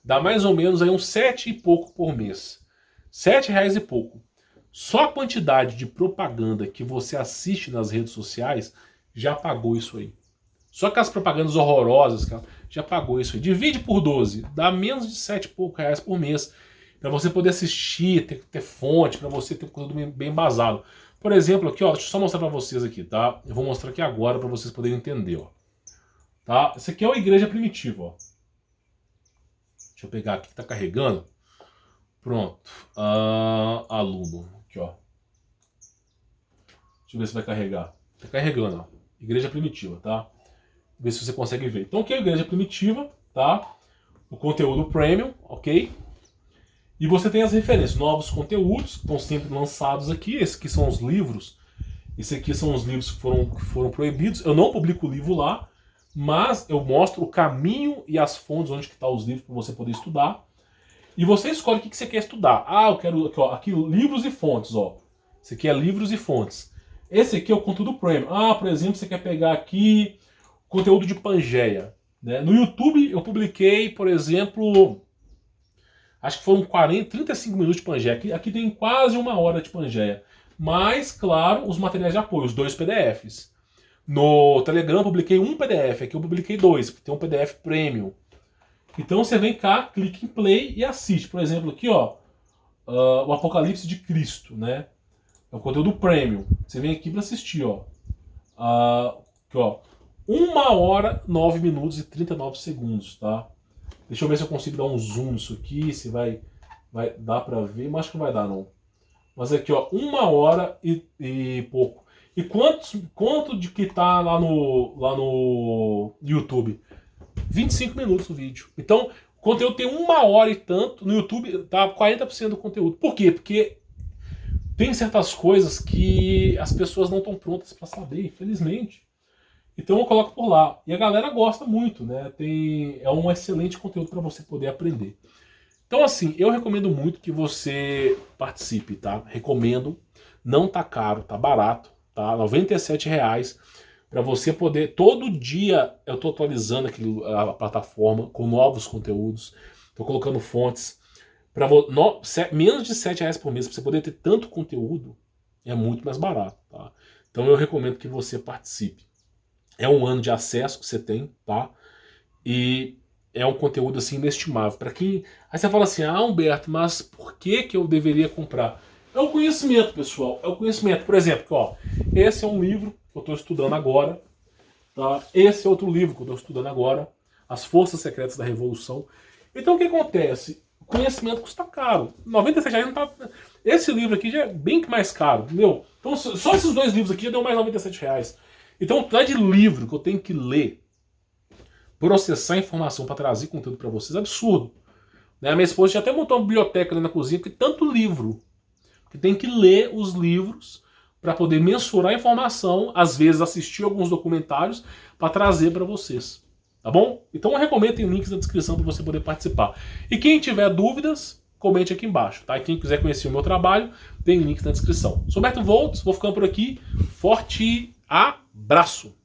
Dá mais ou menos aí uns 7 e pouco por mês. R$7 e pouco. Só a quantidade de propaganda que você assiste nas redes sociais já pagou isso aí. Só aquelas propagandas horrorosas já pagou isso aí. Divide por 12. Dá menos de 7 e pouco reais por mês. Para você poder assistir, ter fonte, para você ter conteúdo bem embasado. Por exemplo, aqui, ó, deixa eu só mostrar para vocês aqui, tá? Eu vou mostrar aqui agora para vocês poderem entender, ó. Tá? Essa aqui é uma igreja primitiva, ó. Deixa eu pegar aqui que tá carregando. Pronto. Aluno. Aqui, ó. Deixa eu ver se vai carregar. Tá carregando, ó. Igreja primitiva, tá? Ver se você consegue ver. Então aqui é a igreja primitiva, tá? O conteúdo premium, ok? E você tem as referências, novos conteúdos que estão sempre lançados aqui. Esses aqui são os livros. Esses aqui são os livros que foram proibidos. Eu não publico o livro lá, mas eu mostro o caminho e as fontes onde estão os livros para você poder estudar. E você escolhe o que você quer estudar. Ah, eu quero aqui, ó, aqui livros e fontes, ó. Esse aqui é livros e fontes. Esse aqui é o conteúdo premium. Ah, por exemplo, você quer pegar aqui conteúdo de Pangeia, né? No YouTube eu publiquei, por exemplo, acho que foram 35 minutos de Pangeia. Aqui tem quase 1 hora de Pangeia. Mas, claro, os materiais de apoio, os 2 PDFs. No Telegram eu publiquei 1 PDF, aqui eu publiquei 2, porque tem um PDF premium. Então você vem cá, clica em play e assiste. Por exemplo, aqui ó, o Apocalipse de Cristo, né? É o conteúdo premium. Você vem aqui para assistir, ó. Aqui, ó. 1 hora, 9 minutos e 39 segundos, tá? Deixa eu ver se eu consigo dar um zoom nisso aqui, se vai dar para ver, mas acho que não vai dar não. Mas aqui, ó, 1 hora e pouco. E quanto de que tá lá no YouTube? 25 minutos o vídeo. Então, o conteúdo tem 1 hora e tanto. No YouTube tá 40% do conteúdo. Por quê? Porque tem certas coisas que as pessoas não estão prontas para saber, infelizmente. Então eu coloco por lá. E a galera gosta muito, né? É um excelente conteúdo para você poder aprender. Então assim, eu recomendo muito que você participe, tá? Recomendo. Não tá caro, tá barato, tá? R$ 97,00 para você poder... Todo dia eu tô atualizando a plataforma com novos conteúdos. Tô colocando fontes. Menos de R$ 7,00 por mês, para você poder ter tanto conteúdo, é muito mais barato, tá? Então eu recomendo que você participe. É 1 ano de acesso que você tem, tá? E é um conteúdo assim inestimável. Para quem... Aí você fala assim, ah, Humberto, mas por que eu deveria comprar? É o conhecimento, pessoal. É o conhecimento. Por exemplo, ó, esse é um livro que eu estou estudando agora, tá? Esse é outro livro que eu estou estudando agora, As Forças Secretas da Revolução. Então o que acontece? O conhecimento custa caro. R$ 97,00 não tá... Esse livro aqui já é bem mais caro, entendeu? Então só esses 2 livros aqui já deu mais R$ 97,00. Então, o tanto de livro que eu tenho que ler, processar informação para trazer conteúdo para vocês é absurdo. Né? A minha esposa já até montou uma biblioteca ali na cozinha, porque tanto livro, que tem que ler os livros para poder mensurar a informação, às vezes assistir alguns documentários para trazer para vocês. Tá bom? Então eu recomendo, tem links na descrição para você poder participar. E quem tiver dúvidas, comente aqui embaixo, tá? E quem quiser conhecer o meu trabalho, tem links na descrição. Sou Humberto Volts, vou ficando por aqui. Forte abraço!